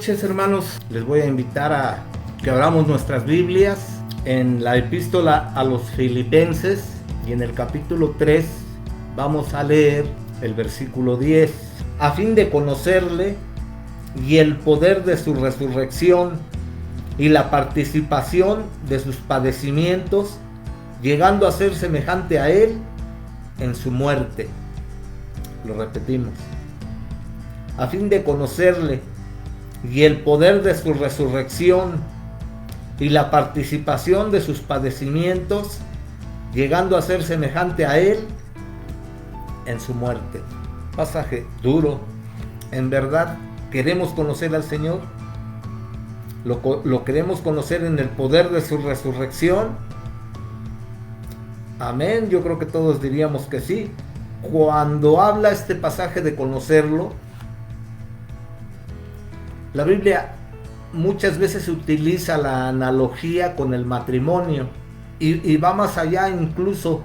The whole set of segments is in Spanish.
noches, hermanos. Les voy a invitar a que abramos nuestras Biblias en la epístola a los Filipenses, y en el capítulo 3 vamos a leer el versículo 10. A fin de conocerle y el poder de su resurrección y la participación de sus padecimientos, llegando a ser semejante a él en su muerte. Lo repetimos. A fin de conocerle y el poder de su resurrección y la participación de sus padecimientos, llegando a ser semejante a él en su muerte. Pasaje duro. En verdad, ¿queremos conocer al Señor? ¿Lo queremos conocer en el poder de su resurrección? Amén. Yo creo que todos diríamos que sí. Cuando habla este pasaje de conocerlo, la Biblia muchas veces utiliza la analogía con el matrimonio y va más allá. Incluso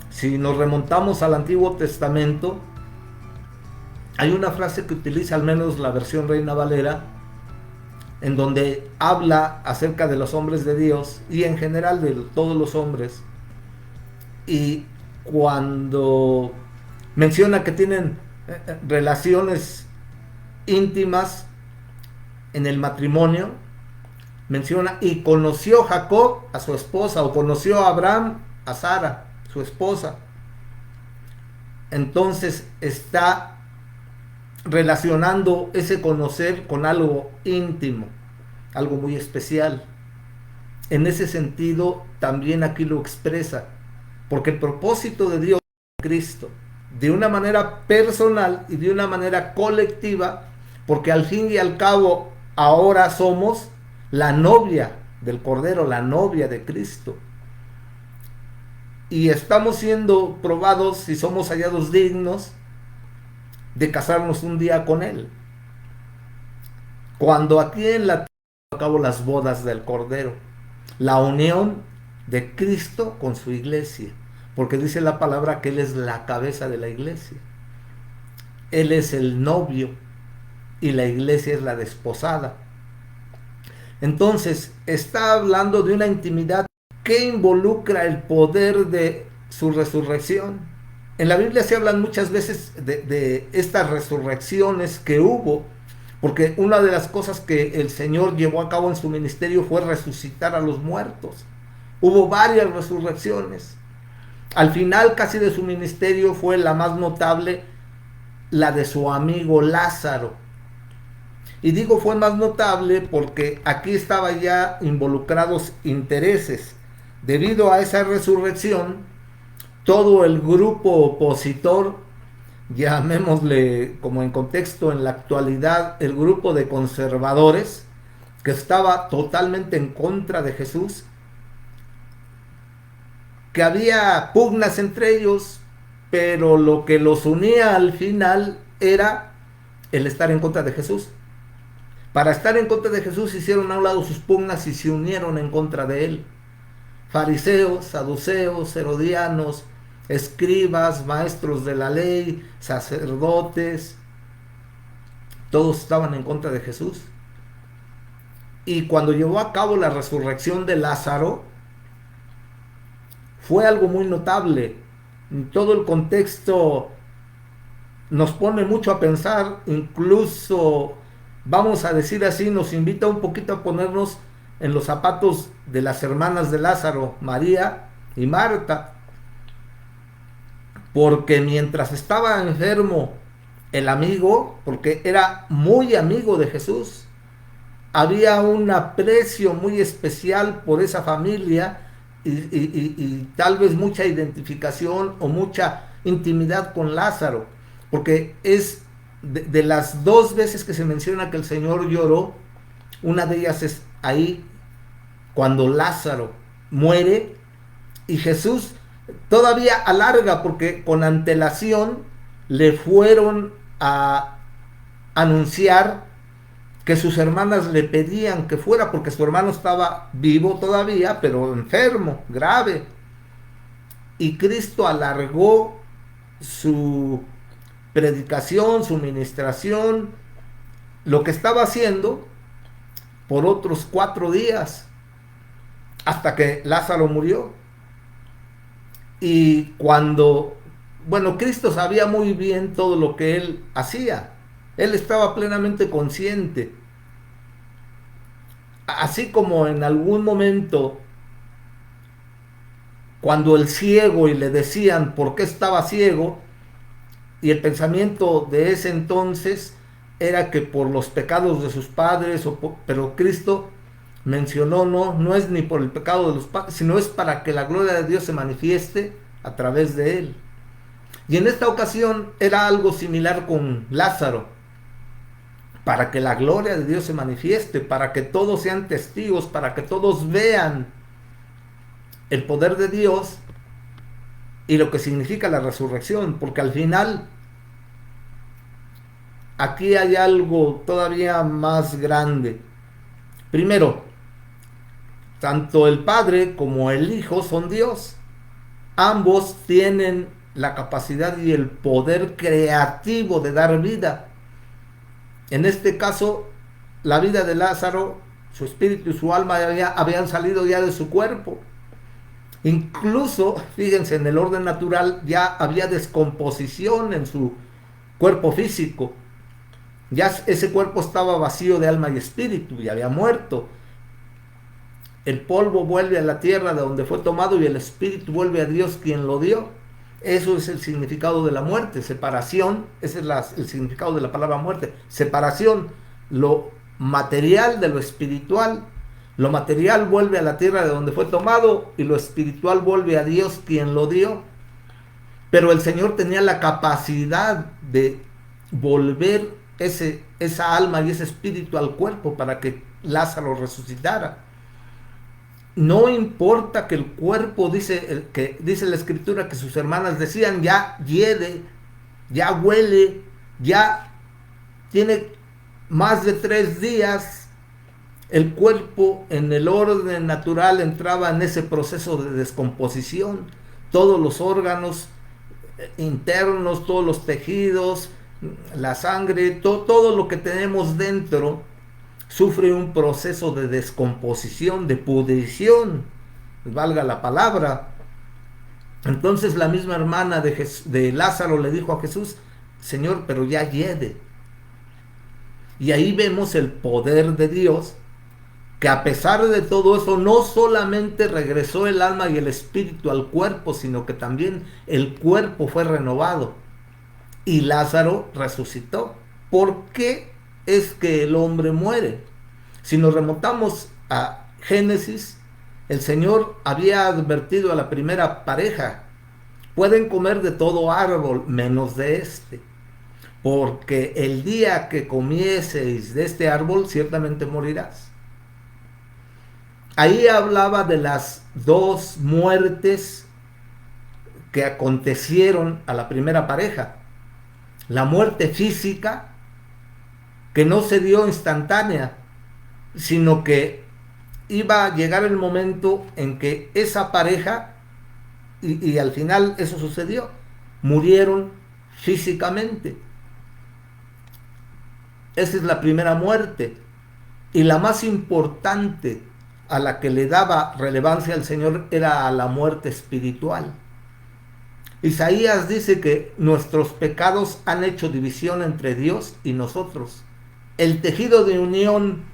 si nos remontamos al Antiguo Testamento, hay una frase que utiliza al menos la versión Reina Valera, en donde habla acerca de los hombres de Dios y en general de todos los hombres, y cuando menciona que tienen relaciones íntimas en el matrimonio, menciona: y conoció Jacob a su esposa, o conoció a Abraham a Sara, su esposa. Entonces está relacionando ese conocer con algo íntimo, algo muy especial. En ese sentido también aquí lo expresa, porque el propósito de Dios en Cristo, de una manera personal y de una manera colectiva, porque al fin y al cabo ahora somos la novia del Cordero, la novia de Cristo, y estamos siendo probados si somos hallados dignos de casarnos un día con Él, cuando aquí en la tierra acabo las bodas del Cordero, la unión de Cristo con su iglesia, porque dice la palabra que Él es la cabeza de la iglesia, Él es el novio y la iglesia es la desposada. Entonces está hablando de una intimidad que involucra el poder de su resurrección. En la Biblia se hablan muchas veces de estas resurrecciones que hubo, porque una de las cosas que el Señor llevó a cabo en su ministerio fue resucitar a los muertos. Hubo varias resurrecciones. Al final casi de su ministerio fue la más notable, la de su amigo Lázaro. Y digo fue más notable porque aquí estaba ya involucrados intereses. Debido a esa resurrección, todo el grupo opositor, llamémosle como en contexto en la actualidad, el grupo de conservadores, que estaba totalmente en contra de Jesús, que había pugnas entre ellos, pero lo que los unía al final era el estar en contra de Jesús. Para estar en contra de Jesús hicieron a un lado sus pugnas y se unieron en contra de él. Fariseos, saduceos, herodianos, escribas, maestros de la ley, sacerdotes, todos estaban en contra de Jesús. Y cuando llevó a cabo la resurrección de Lázaro, fue algo muy notable. Todo el contexto nos pone mucho a pensar, incluso, vamos a decir así, nos invita un poquito a ponernos en los zapatos de las hermanas de Lázaro, María y Marta, porque mientras estaba enfermo el amigo, porque era muy amigo de Jesús, había un aprecio muy especial por esa familia y tal vez mucha identificación o mucha intimidad con Lázaro, porque es de las dos veces que se menciona que el Señor lloró, una de ellas es ahí, cuando Lázaro muere, y Jesús todavía alarga porque con antelación le fueron a anunciar que sus hermanas le pedían que fuera, porque su hermano estaba vivo todavía, pero enfermo, grave. Y Cristo alargó su predicación, su ministración, lo que estaba haciendo por otros 4 días, hasta que Lázaro murió. Y cuando, bueno, Cristo sabía muy bien todo lo que él hacía. Él estaba plenamente consciente. Así como en algún momento, cuando el ciego y le decían por qué estaba ciego, y el pensamiento de ese entonces era que por los pecados de sus padres, pero Cristo mencionó, no es ni por el pecado de los padres, sino es para que la gloria de Dios se manifieste a través de él. Y en esta ocasión era algo similar con Lázaro, para que la gloria de Dios se manifieste, para que todos sean testigos, para que todos vean el poder de Dios y lo que significa la resurrección, porque al final aquí hay algo todavía más grande. Primero, tanto el Padre como el Hijo son Dios. Ambos tienen la capacidad y el poder creativo de dar vida. En este caso, la vida de Lázaro, su espíritu y su alma habían salido ya de su cuerpo. Incluso, fíjense, en el orden natural ya había descomposición en su cuerpo físico. Ya ese cuerpo estaba vacío de alma y espíritu y había muerto. El polvo vuelve a la tierra de donde fue tomado y el espíritu vuelve a Dios quien lo dio. Eso es el significado de la muerte, separación. Ese es el significado de la palabra muerte, separación, lo material de lo espiritual. Lo material vuelve a la tierra de donde fue tomado y lo espiritual vuelve a Dios quien lo dio. Pero el Señor tenía la capacidad de volver esa alma y ese espíritu al cuerpo para que Lázaro resucitara. No importa que el cuerpo, dice la escritura, que sus hermanas decían, ya hiede, ya huele, ya tiene más de 3 días. El cuerpo en el orden natural entraba en ese proceso de descomposición. Todos los órganos internos, todos los tejidos, la sangre, todo lo que tenemos dentro sufre un proceso de descomposición, de pudrición, valga la palabra. Entonces la misma hermana de Lázaro le dijo a Jesús, Señor, pero ya hiede. Y ahí vemos el poder de Dios, que a pesar de todo eso, no solamente regresó el alma y el espíritu al cuerpo, sino que también el cuerpo fue renovado. Y Lázaro resucitó. ¿Por qué es que el hombre muere? Si nos remontamos a Génesis, el Señor había advertido a la primera pareja, pueden comer de todo árbol menos de este, porque el día que comieseis de este árbol ciertamente morirás. Ahí hablaba de las 2 muertes que acontecieron a la primera pareja. La muerte física, que no se dio instantánea, sino que iba a llegar el momento en que esa pareja, y al final eso sucedió, murieron físicamente. Esa es la primera muerte. Y la más importante, a la que le daba relevancia al Señor, era a la muerte espiritual. Isaías dice que nuestros pecados han hecho división entre Dios y nosotros. El tejido de unión,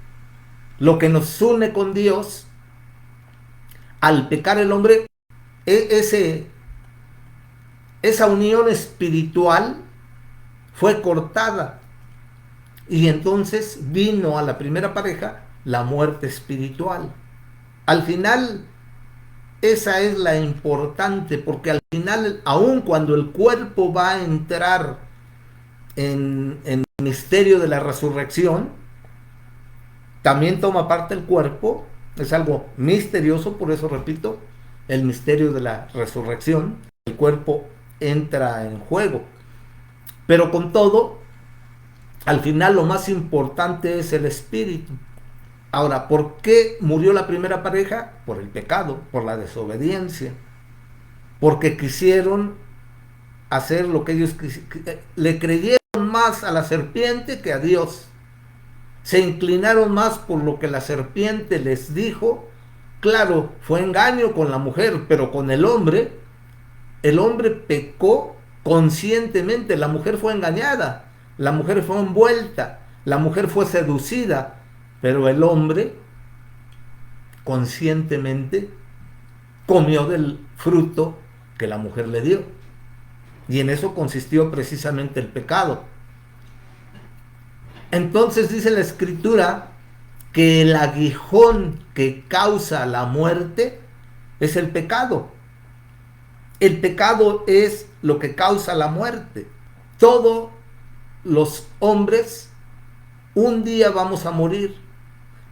lo que nos une con Dios, al pecar el hombre, esa unión espiritual fue cortada. Y entonces vino a la primera pareja la muerte espiritual. Al final, esa es la importante, porque al final, aun cuando el cuerpo va a entrar en el misterio de la resurrección, también toma parte el cuerpo. Es algo misterioso, por eso repito, el misterio de la resurrección. El cuerpo entra en juego. Pero con todo, al final lo más importante es el espíritu. Ahora, ¿por qué murió la primera pareja? Por el pecado, por la desobediencia. Porque quisieron hacer lo que ellos le creyeron más a la serpiente que a Dios. Se inclinaron más por lo que la serpiente les dijo. Claro, fue engaño con la mujer, pero con el hombre pecó conscientemente. La mujer fue engañada, la mujer fue envuelta, la mujer fue seducida, pero el hombre conscientemente comió del fruto que la mujer le dio. Y en eso consistió precisamente el pecado. Entonces dice la escritura que el aguijón que causa la muerte es el pecado. El pecado es lo que causa la muerte. Todos los hombres un día vamos a morir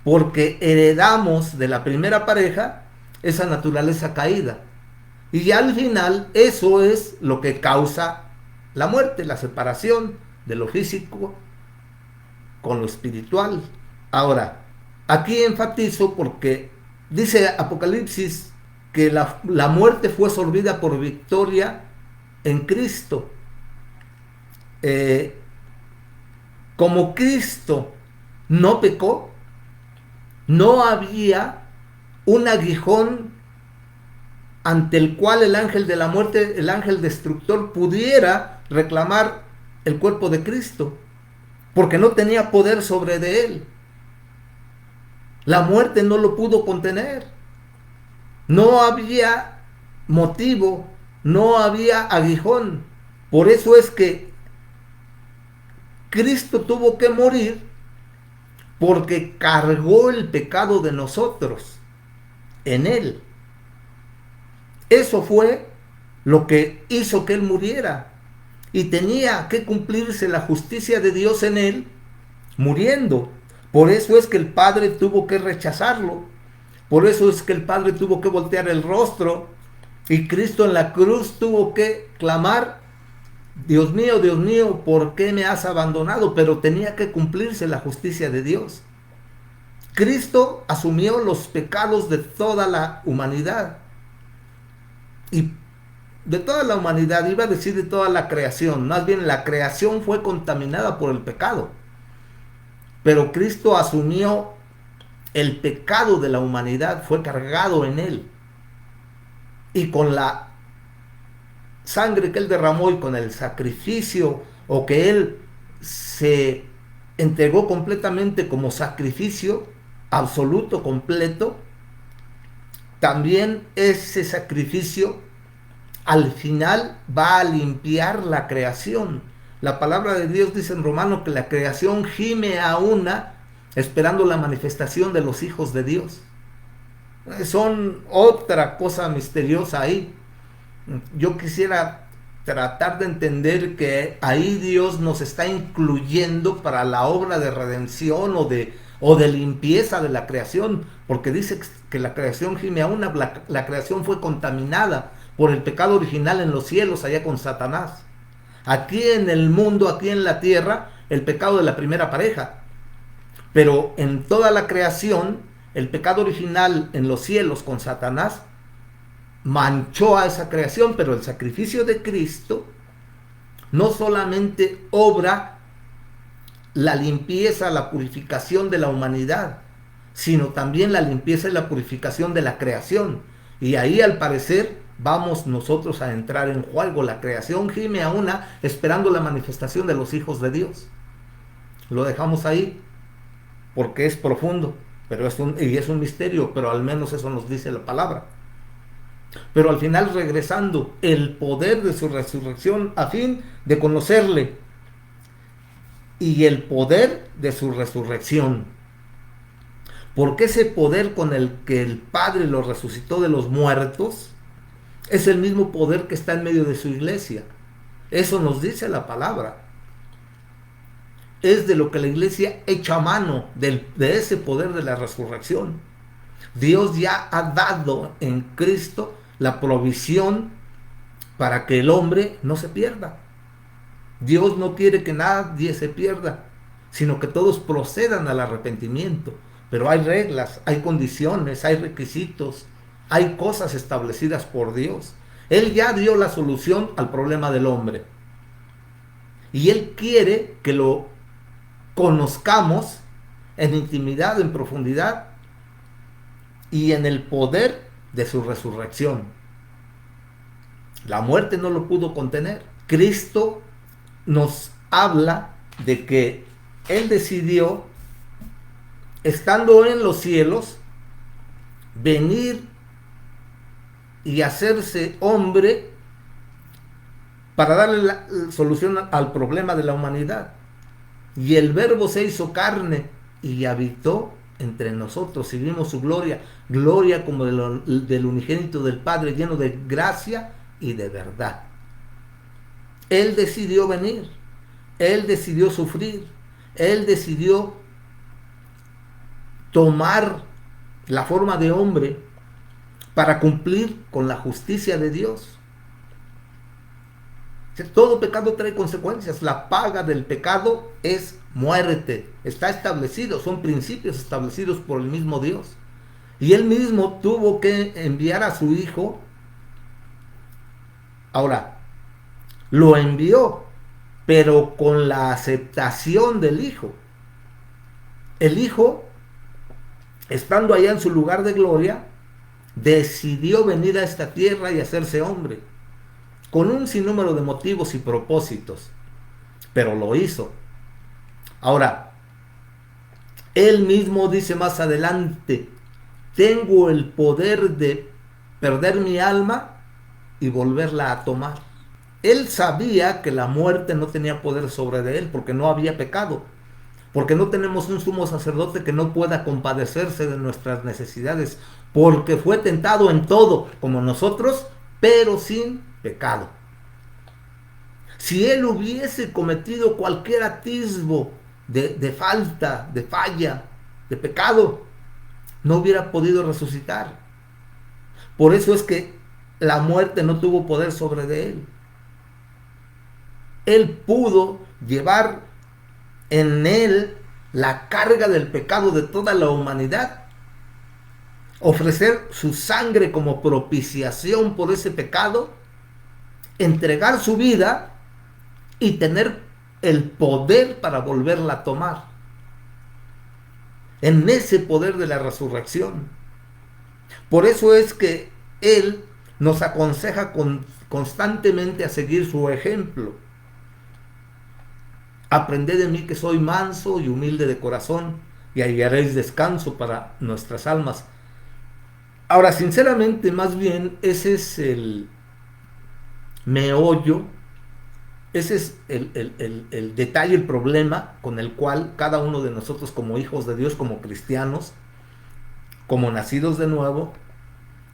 porque heredamos de la primera pareja esa naturaleza caída. Y al final eso es lo que causa la muerte, la separación de lo físico con lo espiritual. Ahora, aquí enfatizo porque dice Apocalipsis que la muerte fue sorbida por victoria en Cristo. Como Cristo no pecó, no había un aguijón ante el cual el ángel de la muerte, el ángel destructor, pudiera reclamar el cuerpo de Cristo, porque no tenía poder sobre de él. La muerte no lo pudo contener. No había motivo, no había aguijón. Por eso es que Cristo tuvo que morir, porque cargó el pecado de nosotros en él. Eso fue lo que hizo que él muriera. Y tenía que cumplirse la justicia de Dios en él, muriendo. Por eso es que el Padre tuvo que rechazarlo. Por eso es que el Padre tuvo que voltear el rostro. Y Cristo en la cruz tuvo que clamar: Dios mío, ¿por qué me has abandonado? Pero tenía que cumplirse la justicia de Dios. Cristo asumió los pecados de toda la humanidad. Y de toda la humanidad, iba a decir de toda la creación. Más bien, la creación fue contaminada por el pecado. Pero Cristo asumió el pecado de la humanidad, fue cargado en él. Y con la sangre que él derramó y con el sacrificio, o que él se entregó completamente como sacrificio absoluto, completo, también ese sacrificio al final va a limpiar la creación. La palabra de Dios dice en Romanos que la creación gime a una esperando la manifestación de los hijos de Dios. Son otra cosa misteriosa ahí. Yo quisiera tratar de entender que ahí Dios nos está incluyendo para la obra de redención o de limpieza de la creación, porque dice que la creación gime a una. La creación fue contaminada por el pecado original en los cielos, allá con Satanás. Aquí en el mundo, aquí en la tierra, el pecado de la primera pareja. Pero en toda la creación, el pecado original en los cielos con Satanás manchó a esa creación. Pero el sacrificio de Cristo no solamente obra la limpieza, la purificación de la humanidad, sino también la limpieza y la purificación de la creación. Y ahí, al parecer, vamos nosotros a entrar en juego. La creación gime a una esperando la manifestación de los hijos de Dios. Lo dejamos ahí porque es profundo, pero es un misterio, pero al menos eso nos dice la palabra. Pero al final, regresando, el poder de su resurrección a fin de conocerle, y el poder de su resurrección, porque ese poder con el que el Padre lo resucitó de los muertos es el mismo poder que está en medio de su iglesia. Eso nos dice la palabra. Es de lo que la iglesia echa mano, de ese poder de la resurrección. Dios ya ha dado en Cristo la provisión para que el hombre no se pierda. Dios no quiere que nadie se pierda, sino que todos procedan al arrepentimiento. Pero hay reglas, hay condiciones, hay requisitos, hay cosas establecidas por Dios. Él ya dio la solución al problema del hombre. Y Él quiere que lo conozcamos en intimidad, en profundidad y en el poder de su resurrección. La muerte no lo pudo contener. Cristo nos habla de que Él decidió, estando en los cielos, venir y hacerse hombre para darle la solución al problema de la humanidad. Y el Verbo se hizo carne y habitó entre nosotros y vimos su gloria, gloria como del unigénito del Padre, lleno de gracia y de verdad. Él decidió venir, Él decidió sufrir, Él decidió tomar la forma de hombre para cumplir con la justicia de Dios. Todo pecado trae consecuencias. La paga del pecado es muerte. Está establecido, son principios establecidos por el mismo Dios. Y Él mismo tuvo que enviar a su Hijo. Ahora, lo envió, pero con la aceptación del Hijo. El Hijo, estando allá en su lugar de gloria, decidió venir a esta tierra y hacerse hombre, con un sinnúmero de motivos y propósitos, pero lo hizo. Ahora, Él mismo dice más adelante, tengo el poder de perder mi alma y volverla a tomar. Él sabía que la muerte no tenía poder sobre de Él, porque no había pecado, porque no tenemos un sumo sacerdote que no pueda compadecerse de nuestras necesidades, porque fue tentado en todo, como nosotros, pero sin pecado. Si Él hubiese cometido cualquier atisbo de falta, de falla, de pecado, no hubiera podido resucitar. Por eso es que la muerte no tuvo poder sobre de Él. Él pudo llevar en Él la carga del pecado de toda la humanidad, ofrecer su sangre como propiciación por ese pecado, entregar su vida y tener el poder para volverla a tomar. En ese poder de la resurrección. Por eso es que Él nos aconseja constantemente a seguir su ejemplo. Aprended de mí que soy manso y humilde de corazón, y hallaréis descanso para nuestras almas. Ahora, sinceramente, más bien, ese es el meollo, ese es el detalle, el problema con el cual cada uno de nosotros como hijos de Dios, como cristianos, como nacidos de nuevo,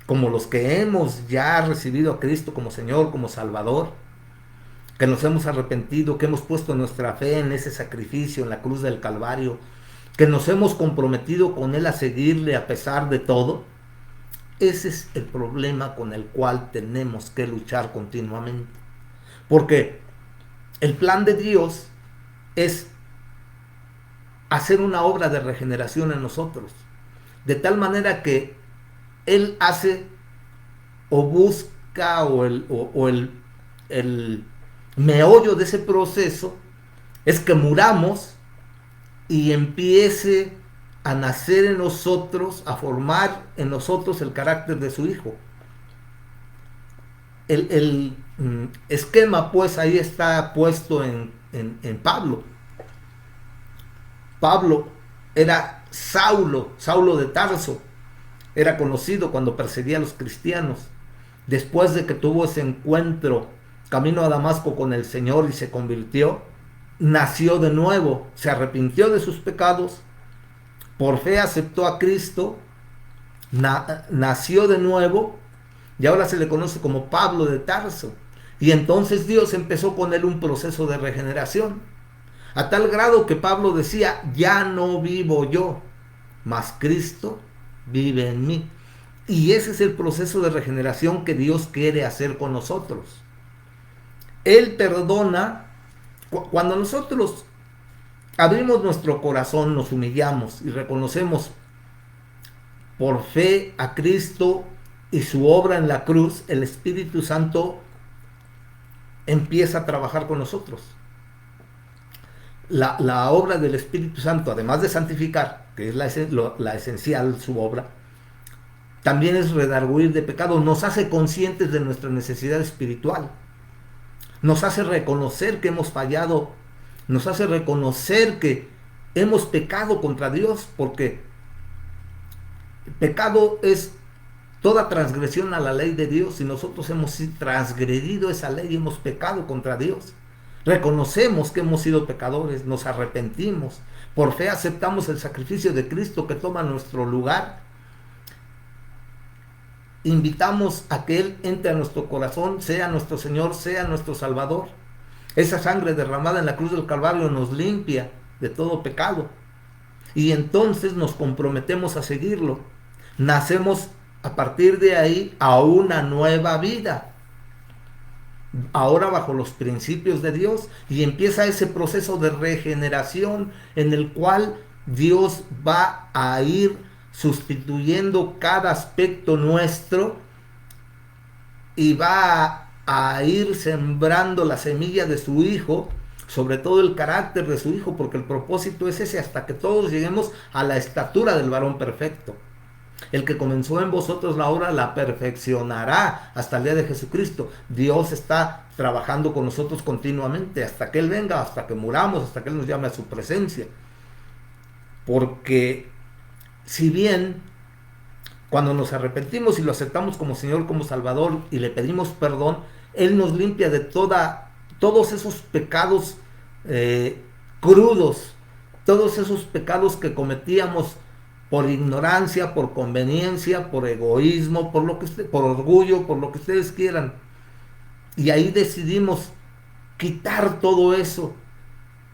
como los que hemos ya recibido a Cristo como Señor, como Salvador, que nos hemos arrepentido, que hemos puesto nuestra fe en ese sacrificio, en la cruz del Calvario, que nos hemos comprometido con Él a seguirle a pesar de todo. Ese es el problema con el cual tenemos que luchar continuamente. Porque el plan de Dios es hacer una obra de regeneración en nosotros, de tal manera que Él hace o busca el meollo de ese proceso es que muramos y empiece a nacer en nosotros, a formar en nosotros el carácter de su Hijo. El esquema pues ahí está puesto en Pablo. Pablo era Saulo de Tarso, era conocido cuando perseguía a los cristianos. Después de que tuvo ese encuentro camino a Damasco con el Señor y se convirtió, nació de nuevo, se arrepintió de sus pecados, por fe aceptó a Cristo, nació de nuevo y ahora se le conoce como Pablo de Tarso. Y entonces Dios empezó con él un proceso de regeneración, a tal grado que Pablo decía, ya no vivo yo, mas Cristo vive en mí. Y ese es el proceso de regeneración que Dios quiere hacer con nosotros. Él perdona. Cuando nosotros abrimos nuestro corazón, nos humillamos y reconocemos por fe a Cristo y su obra en la cruz, el Espíritu Santo empieza a trabajar con nosotros. la obra del Espíritu Santo, además de santificar, que es la esencial su obra, también es redarguir de pecado, nos hace conscientes de nuestra necesidad espiritual, nos hace reconocer que hemos fallado, nos hace reconocer que hemos pecado contra Dios, porque pecado es toda transgresión a la ley de Dios, y nosotros hemos transgredido esa ley y hemos pecado contra Dios. Reconocemos que hemos sido pecadores, nos arrepentimos, por fe aceptamos el sacrificio de Cristo que toma nuestro lugar, invitamos a que Él entre a nuestro corazón, sea nuestro Señor, sea nuestro Salvador. Esa sangre derramada en la cruz del Calvario nos limpia de todo pecado, y entonces nos comprometemos a seguirlo. Nacemos a partir de ahí a una nueva vida, ahora bajo los principios de Dios, y empieza ese proceso de regeneración en el cual Dios va a ir sustituyendo cada aspecto nuestro y va a ir sembrando la semilla de su Hijo, sobre todo el carácter de su Hijo, porque el propósito es ese, hasta que todos lleguemos a la estatura del varón perfecto. El que comenzó en vosotros la obra la perfeccionará hasta el día de Jesucristo. Dios está trabajando con nosotros continuamente hasta que Él venga, hasta que muramos, hasta que Él nos llame a su presencia. Porque si bien cuando nos arrepentimos y lo aceptamos como Señor, como Salvador, y le pedimos perdón, Él nos limpia de todos esos pecados crudos, todos esos pecados que cometíamos por ignorancia, por conveniencia, por egoísmo, por orgullo, por lo que ustedes quieran. Y ahí decidimos quitar todo eso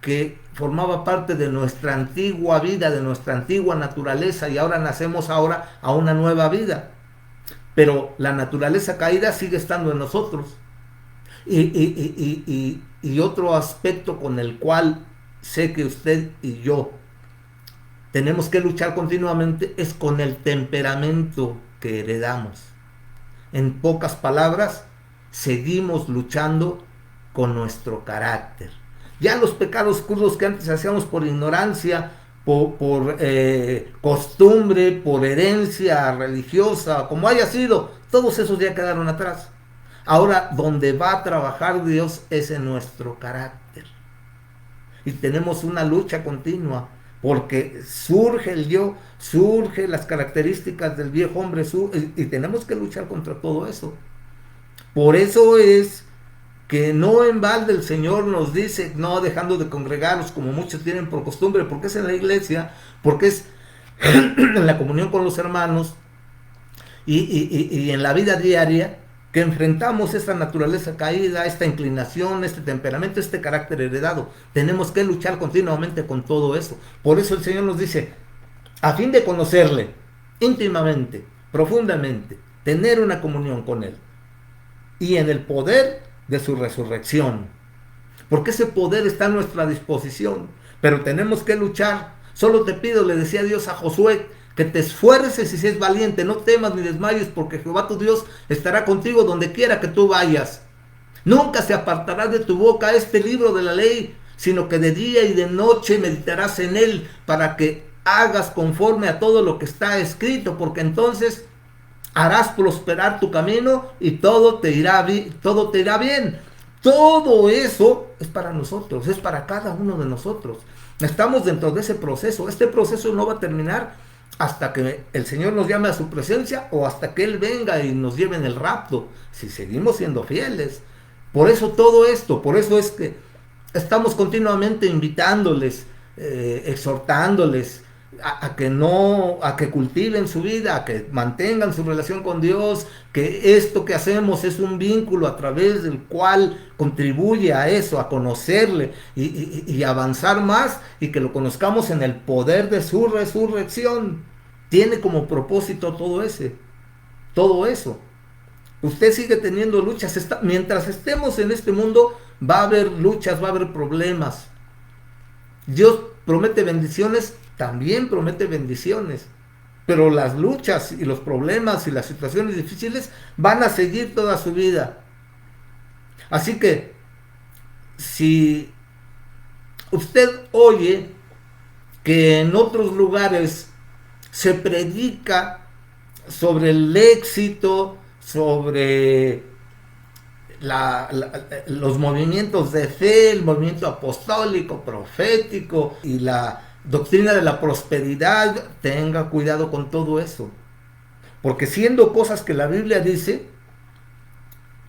que formaba parte de nuestra antigua vida, de nuestra antigua naturaleza, y ahora nacemos ahora a una nueva vida. Pero la naturaleza caída sigue estando en nosotros. Y otro aspecto con el cual sé que usted y yo tenemos que luchar continuamente es con el temperamento que heredamos. En pocas palabras, seguimos luchando con nuestro carácter. Ya los pecados crudos que antes hacíamos por ignorancia, por costumbre, por herencia religiosa, como haya sido, todos esos ya quedaron atrás. Ahora, donde va a trabajar Dios es en nuestro carácter. Y tenemos una lucha continua, porque surge el yo, surge las características del viejo hombre, y tenemos que luchar contra todo eso. Por eso es que no en balde el Señor nos dice, no dejando de congregaros como muchos tienen por costumbre, porque es en la iglesia, porque es en la comunión con los hermanos y en la vida diaria, que enfrentamos esta naturaleza caída, esta inclinación, este temperamento, este carácter heredado. Tenemos que luchar continuamente con todo eso. Por eso el Señor nos dice, a fin de conocerle íntimamente, profundamente, tener una comunión con Él, y en el poder de su resurrección. Porque ese poder está a nuestra disposición, pero tenemos que luchar. Solo te pido, le decía Dios a Josué, que te esfuerces y seas valiente, no temas ni desmayes, porque Jehová tu Dios estará contigo donde quiera que tú vayas. Nunca se apartará de tu boca este libro de la ley, sino que de día y de noche meditarás en él, para que hagas conforme a todo lo que está escrito, porque entonces harás prosperar tu camino y todo te irá bien. Todo eso es para nosotros, es para cada uno de nosotros. Estamos dentro de ese proceso. Este proceso no va a terminar hasta que el Señor nos llame a su presencia, o hasta que Él venga y nos lleve en el rapto, si seguimos siendo fieles. Por eso todo esto, por eso es que estamos continuamente invitándoles, exhortándoles a que cultiven su vida, a que mantengan su relación con Dios, que esto que hacemos es un vínculo a través del cual contribuye a eso, a conocerle y avanzar más, y que lo conozcamos en el poder de su resurrección. Tiene como propósito todo eso. Usted sigue teniendo luchas. Mientras estemos en este mundo, va a haber luchas, va a haber problemas. Dios promete bendiciones, también promete bendiciones, pero las luchas y los problemas y las situaciones difíciles van a seguir toda su vida. Así que si Usted oye que en otros lugares se predica sobre el éxito, sobre los movimientos de fe, el movimiento apostólico, profético y la doctrina de la prosperidad. Tenga cuidado con todo eso, porque siendo cosas que la Biblia dice,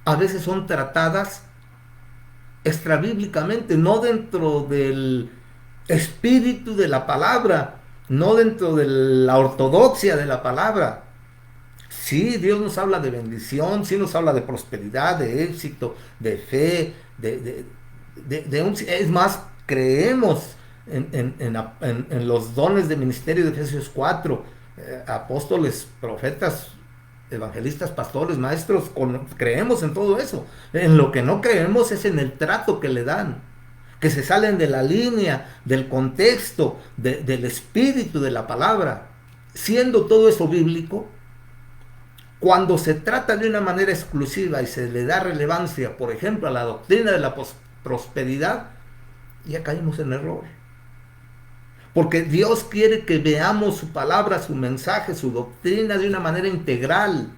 a veces son tratadas extrabíblicamente, no dentro del espíritu de la palabra, no dentro de la ortodoxia de la palabra. Sí, Dios nos habla de bendición, sí nos habla de prosperidad, de éxito, de fe, es más, creemos en los dones de ministerio de Efesios 4, apóstoles, profetas, evangelistas, pastores, maestros, creemos en todo eso. En lo que no creemos es en el trato que le dan, que se salen de la línea, del contexto, del espíritu de la palabra. Siendo todo eso bíblico, cuando se trata de una manera exclusiva y se le da relevancia, por ejemplo, a la doctrina de la prosperidad, ya caímos en error. Porque Dios quiere que veamos su palabra, su mensaje, su doctrina de una manera integral.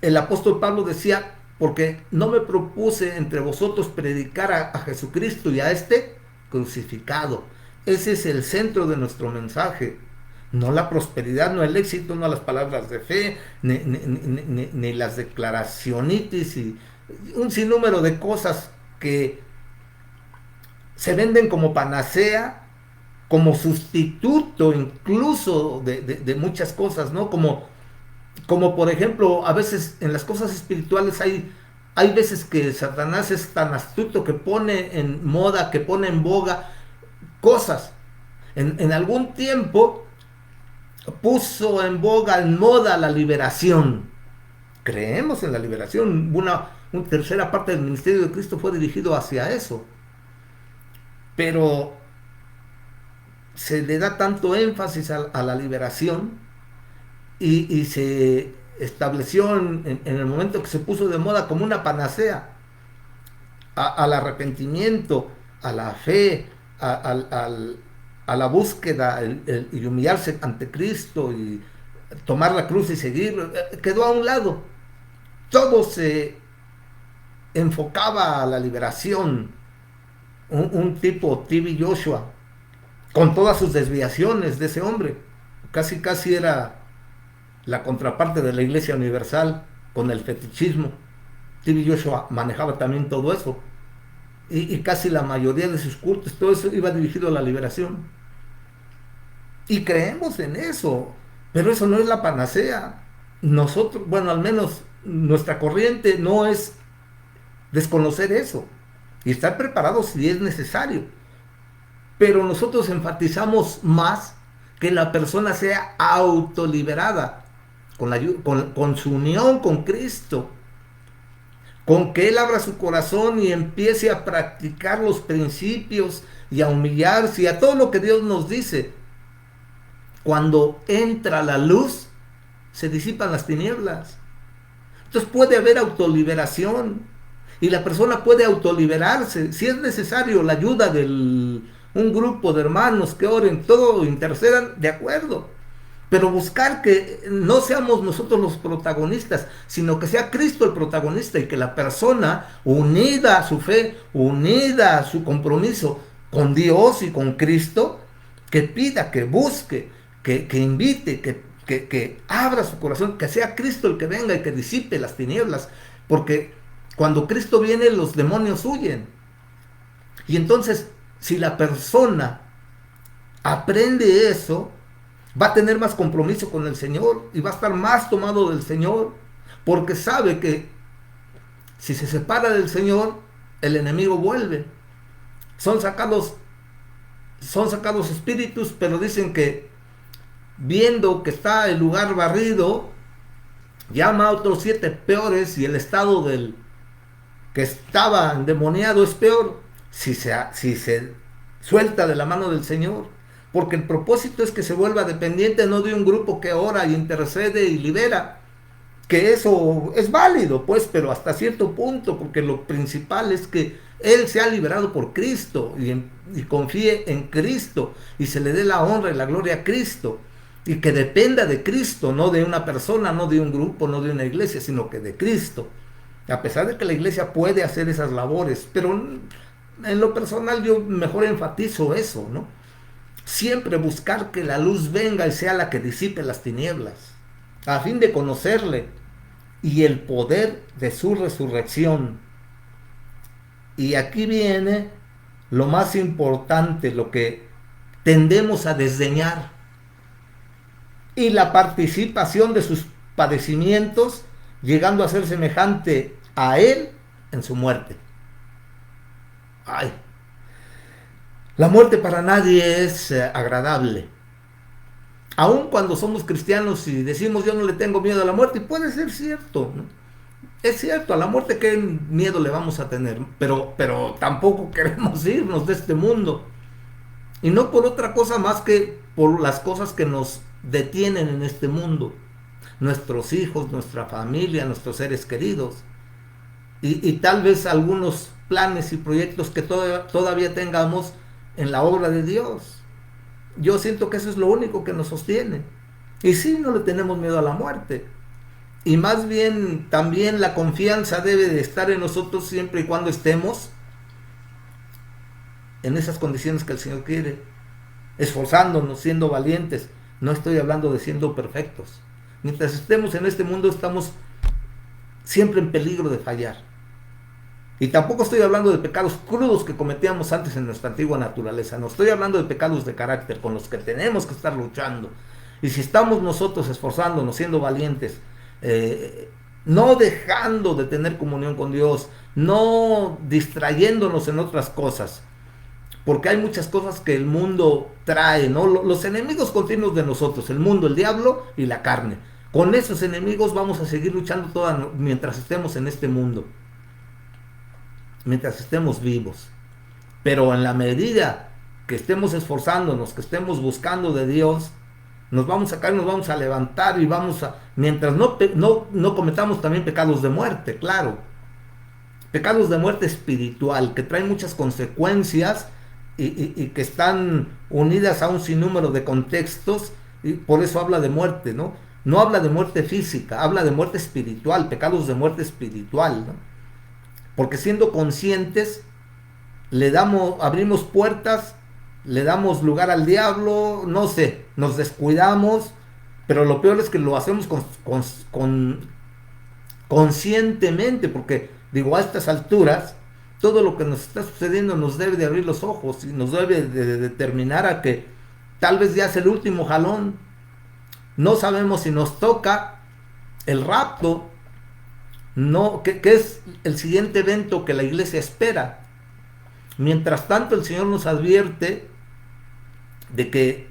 El apóstol Pablo decía, porque no me propuse entre vosotros predicar a Jesucristo y a este crucificado. Ese es el centro de nuestro mensaje. No la prosperidad, no el éxito, no las palabras de fe, ni las declaracionitis y un sinnúmero de cosas que se venden como panacea, como sustituto incluso de muchas cosas, ¿no? Como por ejemplo, a veces en las cosas espirituales hay veces que Satanás es tan astuto que pone en moda, que pone en boga cosas. En algún tiempo puso en boga, en moda, la liberación. Creemos en la liberación. Una tercera parte del ministerio de Cristo fue dirigido hacia eso. Pero se le da tanto énfasis a la liberación y se estableció en el momento que se puso de moda como una panacea al arrepentimiento, a la fe, a la búsqueda y humillarse ante Cristo y tomar la cruz y seguir, quedó a un lado. Todo se enfocaba a la liberación. Un tipo, T.B. Joshua, con todas sus desviaciones de ese hombre, casi era la contraparte de la Iglesia Universal con el fetichismo. T.B. Joshua manejaba también todo eso. Y casi la mayoría de sus cultos, todo eso iba dirigido a la liberación. Y creemos en eso, pero eso no es la panacea. Nosotros, bueno, al menos nuestra corriente no es desconocer eso y estar preparados si es necesario. Pero nosotros enfatizamos más que la persona sea autoliberada con su unión con Cristo, con que Él abra su corazón y empiece a practicar los principios y a humillarse y a todo lo que Dios nos dice. Cuando entra la luz, se disipan las tinieblas. Entonces puede haber autoliberación y la persona puede autoliberarse. Si es necesario la ayuda de un grupo de hermanos que oren, todo, intercedan, de acuerdo. Pero buscar que no seamos nosotros los protagonistas, sino que sea Cristo el protagonista y que la persona, unida a su fe, unida a su compromiso con Dios y con Cristo, que pida, que busque, que invite, que abra su corazón, que sea Cristo el que venga y que disipe las tinieblas, porque cuando Cristo viene los demonios huyen. Y entonces, si la persona aprende eso, va a tener más compromiso con el Señor y va a estar más tomado del Señor, porque sabe que si se separa del Señor, el enemigo vuelve. Son sacados espíritus, pero dicen que viendo que está el lugar barrido, llama a otros 7 peores y el estado del que estaba endemoniado es peor si se suelta de la mano del Señor. Porque el propósito es que se vuelva dependiente no de un grupo que ora y intercede y libera, que eso es válido, pues, pero hasta cierto punto, porque lo principal es que Él se ha liberado por Cristo y confíe en Cristo y se le dé la honra y la gloria a Cristo. Y que dependa de Cristo, no de una persona, no de un grupo, no de una iglesia, sino que de Cristo. A pesar de que la iglesia puede hacer esas labores, pero en lo personal yo mejor enfatizo eso, ¿no? Siempre buscar que la luz venga y sea la que disipe las tinieblas, a fin de conocerle y el poder de su resurrección. Y aquí viene lo más importante, lo que tendemos a desdeñar, y la participación de sus padecimientos, llegando a ser semejante a él en su muerte. Ay, la muerte para nadie es agradable. Aun cuando somos cristianos y decimos yo no le tengo miedo a la muerte, y puede ser cierto, ¿no? Es cierto, a la muerte qué miedo le vamos a tener, pero tampoco queremos irnos de este mundo. Y no por otra cosa más que por las cosas que nos detienen en este mundo. Nuestros hijos, nuestra familia, nuestros seres queridos. Y tal vez algunos planes y proyectos que todavía tengamos en la obra de Dios. Yo siento que eso es lo único que nos sostiene. Y sí, no le tenemos miedo a la muerte. Y más bien también la confianza debe de estar en nosotros siempre y cuando estemos en esas condiciones que el Señor quiere, esforzándonos, siendo valientes. No estoy hablando de siendo perfectos. Mientras estemos en este mundo estamos siempre en peligro de fallar. Y tampoco estoy hablando de pecados crudos que cometíamos antes en nuestra antigua naturaleza. No estoy hablando de pecados de carácter con los que tenemos que estar luchando. Y si estamos nosotros esforzándonos, siendo valientes, no dejando de tener comunión con Dios, no distrayéndonos en otras cosas, porque hay muchas cosas que el mundo trae, ¿no? Los enemigos continuos de nosotros, el mundo, el diablo y la carne. Con esos enemigos vamos a seguir luchando mientras estemos en este mundo, mientras estemos vivos. Pero en la medida que estemos esforzándonos, que estemos buscando de Dios, nos vamos a caer, nos vamos a levantar y vamos a, mientras no cometamos también pecados de muerte, claro, pecados de muerte espiritual que traen muchas consecuencias y que están unidas a un sinnúmero de contextos, y por eso habla de muerte, ¿no? No habla de muerte física, habla de muerte espiritual, pecados de muerte espiritual, ¿no? Porque siendo conscientes abrimos puertas, le damos lugar al diablo, no sé, nos descuidamos, pero lo peor es que lo hacemos conscientemente, porque digo, a estas alturas, todo lo que nos está sucediendo nos debe de abrir los ojos y nos debe de determinar a que tal vez ya es el último jalón. No sabemos si nos toca el rapto, no, que es el siguiente evento que la iglesia espera. Mientras tanto, el Señor nos advierte de que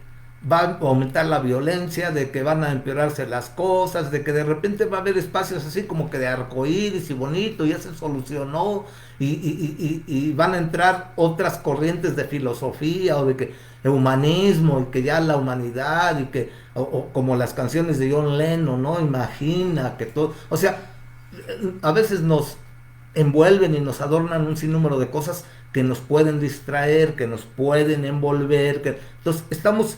va a aumentar la violencia, de que van a empeorarse las cosas, de que de repente va a haber espacios así como que de arcoíris y bonito, ya se solucionó, y van a entrar otras corrientes de filosofía o de que el humanismo, y que ya la humanidad, y que o como las canciones de John Lennon, ¿no? Imagina que todo, o sea, a veces nos envuelven y nos adornan un sinnúmero de cosas que nos pueden distraer, que nos pueden envolver, entonces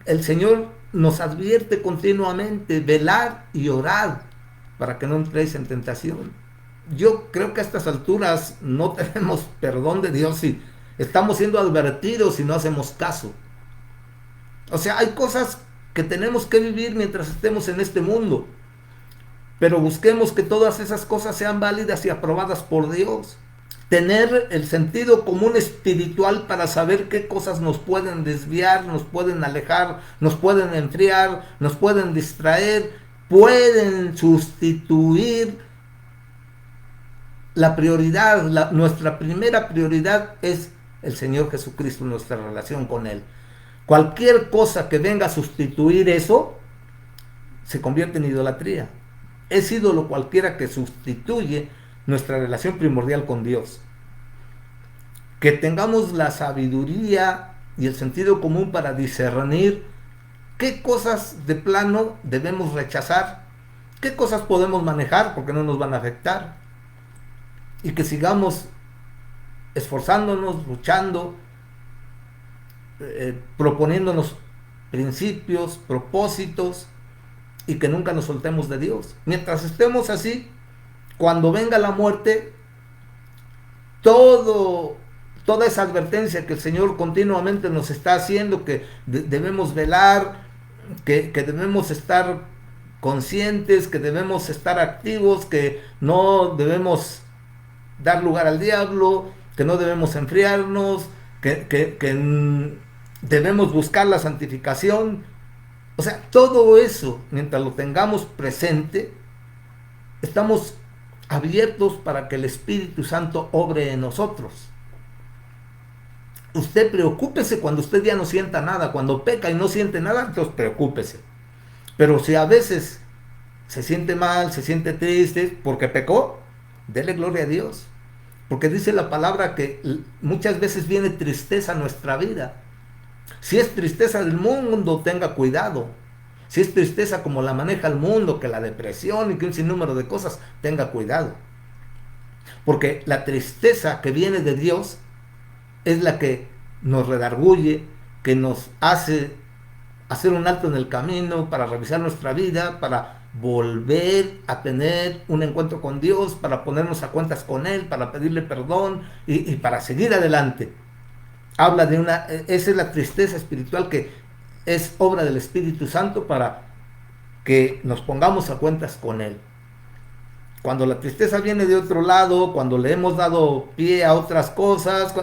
el Señor nos advierte continuamente, velar y orar para que no entréis en tentación. Yo creo que a estas alturas no tenemos perdón de Dios si estamos siendo advertidos y no hacemos caso. O sea, hay cosas que tenemos que vivir mientras estemos en este mundo, pero busquemos que todas esas cosas sean válidas y aprobadas por Dios. Tener el sentido común espiritual para saber qué cosas nos pueden desviar, nos pueden alejar, nos pueden enfriar, nos pueden distraer, pueden sustituir la prioridad. Nuestra primera prioridad es el Señor Jesucristo, nuestra relación con Él. Cualquier cosa que venga a sustituir eso se convierte en idolatría. Es ídolo cualquiera que sustituye nuestra relación primordial con Dios. Que tengamos la sabiduría y el sentido común para discernir qué cosas de plano debemos rechazar, qué cosas podemos manejar porque no nos van a afectar, y que sigamos esforzándonos, luchando, proponiéndonos principios, propósitos, y que nunca nos soltemos de Dios. Mientras estemos así, cuando venga la muerte, todo, toda esa advertencia que el Señor continuamente nos está haciendo, que debemos velar, que debemos estar conscientes, que debemos estar activos, que no debemos dar lugar al diablo, que no debemos enfriarnos, que debemos buscar la santificación. O sea, todo eso, mientras lo tengamos presente, estamos abiertos para que el Espíritu Santo obre en nosotros. Usted preocúpese cuando usted ya no sienta nada. Cuando peca y no siente nada, entonces preocúpese. Pero si a veces se siente mal, se siente triste porque pecó, dele gloria a Dios. Porque dice la palabra que muchas veces viene tristeza a nuestra vida. Si es tristeza del mundo, tenga cuidado. Si es tristeza como la maneja el mundo, que la depresión y que un sinnúmero de cosas, tenga cuidado. Porque la tristeza que viene de Dios es la que nos redarguye, que nos hace hacer un alto en el camino para revisar nuestra vida, para volver a tener un encuentro con Dios, para ponernos a cuentas con Él, para pedirle perdón y para seguir adelante. Habla de esa es la tristeza espiritual que es obra del Espíritu Santo para que nos pongamos a cuentas con Él. Cuando la tristeza viene de otro lado, cuando le hemos dado pie a otras cosas,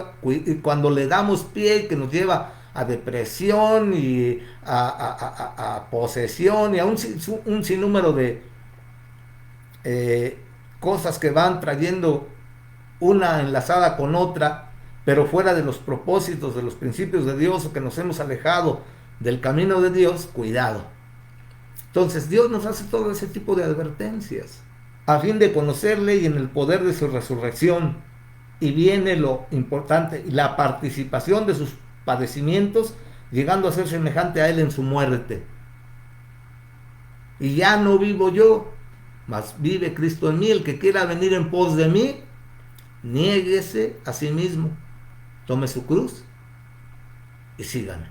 cuando le damos pie que nos lleva a depresión y a posesión y a un sinnúmero de cosas que van trayendo una enlazada con otra, pero fuera de los propósitos, de los principios de Dios, o que nos hemos alejado del camino de Dios, cuidado. Entonces Dios nos hace todo ese tipo de advertencias a fin de conocerle y en el poder de su resurrección. Y viene lo importante, la participación de sus padecimientos, llegando a ser semejante a Él en su muerte. Y ya no vivo yo, mas vive Cristo en mí. El que quiera venir en pos de mí, niéguese a sí mismo, tome su cruz y sígame.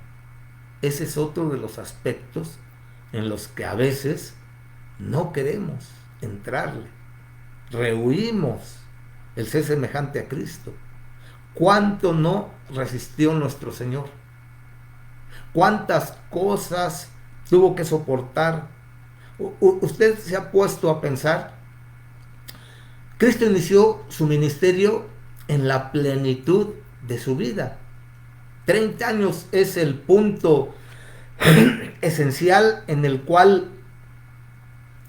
Ese es otro de los aspectos en los que a veces no queremos entrarle, rehuimos el ser semejante a Cristo. ¿Cuánto no resistió nuestro Señor? ¿Cuántas cosas tuvo que soportar? Usted se ha puesto a pensar. Cristo inició su ministerio en la plenitud de su vida. 30 años es el punto esencial en el cual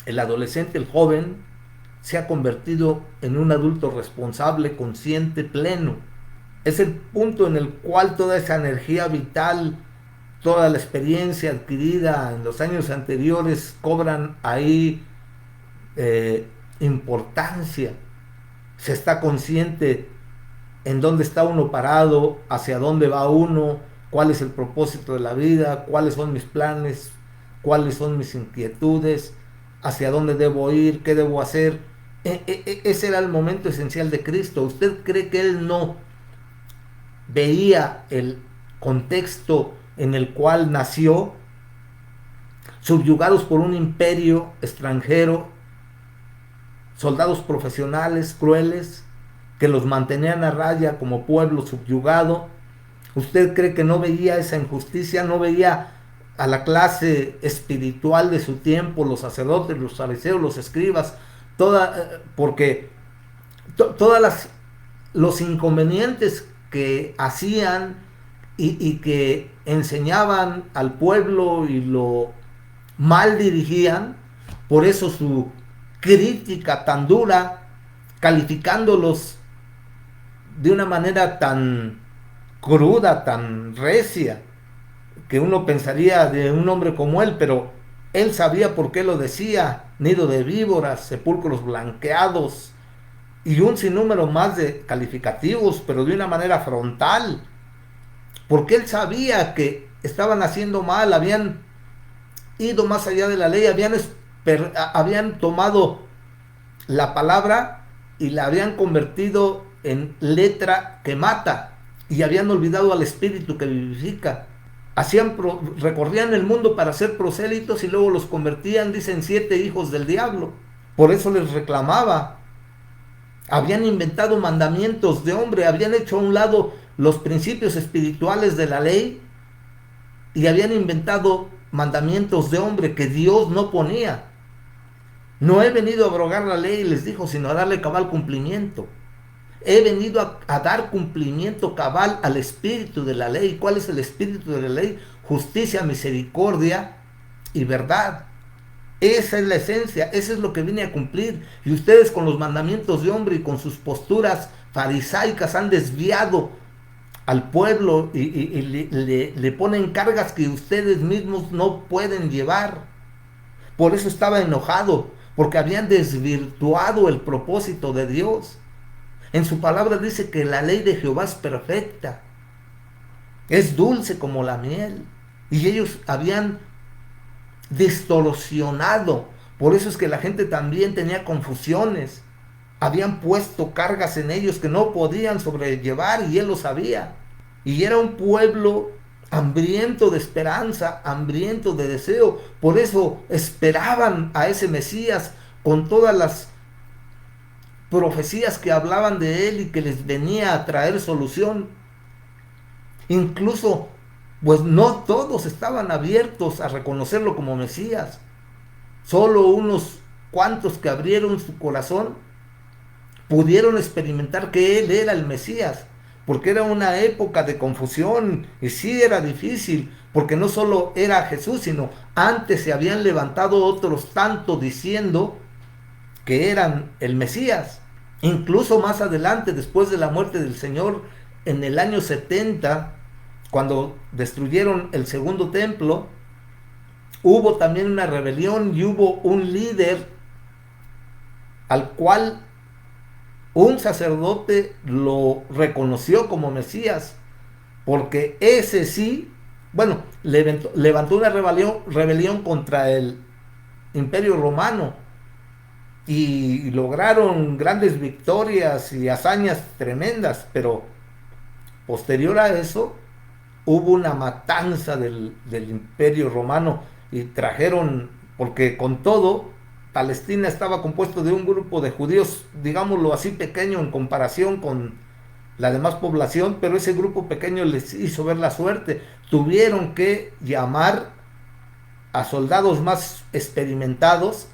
el adolescente, el joven, se ha convertido en un adulto responsable, consciente, pleno. Es el punto en el cual toda esa energía vital, toda la experiencia adquirida en los años anteriores cobran ahí importancia. Se está consciente en dónde está uno parado, hacia dónde va uno, cuál es el propósito de la vida, cuáles son mis planes, cuáles son mis inquietudes, hacia dónde debo ir, qué debo hacer. Ese era el momento esencial de Cristo. ¿Usted cree que Él no veía el contexto en el cual nació, subyugados por un imperio extranjero, soldados profesionales crueles que los mantenían a raya como pueblo subyugado? ¿Usted cree que no veía esa injusticia? ¿No veía a la clase espiritual de su tiempo, los sacerdotes, los fariseos, los escribas, porque todas los inconvenientes que hacían y que enseñaban al pueblo y lo mal dirigían? Por eso su crítica tan dura, calificándolos de una manera tan cruda, tan recia, que uno pensaría de un hombre como él, pero él sabía por qué lo decía: nido de víboras, sepulcros blanqueados, y un sinnúmero más de calificativos, pero de una manera frontal, porque él sabía que estaban haciendo mal, habían ido más allá de la ley, habían tomado la palabra y la habían convertido en letra que mata y habían olvidado al espíritu que vivifica. Recorrían el mundo para ser prosélitos y luego los convertían, dicen, 7 hijos del diablo. Por eso les reclamaba. Habían inventado mandamientos de hombre, habían hecho a un lado los principios espirituales de la ley y habían inventado mandamientos de hombre que Dios no ponía. No he venido a abrogar la ley, les dijo, sino a darle cabal cumplimiento. He venido a dar cumplimiento cabal al espíritu de la ley. ¿Cuál es el espíritu de la ley? Justicia, misericordia y verdad. Esa es la esencia, eso es lo que vine a cumplir. Y ustedes con los mandamientos de hombre y con sus posturas farisaicas han desviado al pueblo y le ponen cargas que ustedes mismos no pueden llevar. Por eso estaba enojado, porque habían desvirtuado el propósito de Dios. En su palabra dice que la ley de Jehová es perfecta, es dulce como la miel. Y ellos habían distorsionado. Por eso es que la gente también tenía confusiones. Habían puesto cargas en ellos que no podían sobrellevar y él lo sabía. Y era un pueblo hambriento de esperanza, hambriento de deseo. Por eso esperaban a ese Mesías con todas las profecías que hablaban de él y que les venía a traer solución. Incluso, pues no todos estaban abiertos a reconocerlo como Mesías. Solo unos cuantos que abrieron su corazón pudieron experimentar que él era el Mesías, porque era una época de confusión y sí era difícil, porque no solo era Jesús, sino antes se habían levantado otros tanto diciendo que eran el Mesías. Incluso más adelante, después de la muerte del Señor, en el año 70, cuando destruyeron el segundo templo, hubo también una rebelión y hubo un líder al cual un sacerdote lo reconoció como Mesías, porque ese sí, bueno, levantó una rebelión contra el Imperio Romano y lograron grandes victorias y hazañas tremendas, pero posterior a eso hubo una matanza del Imperio Romano y trajeron, porque con todo, Palestina estaba compuesto de un grupo de judíos, digámoslo así, pequeño en comparación con la demás población, pero ese grupo pequeño les hizo ver la suerte. Tuvieron que llamar a soldados más experimentados,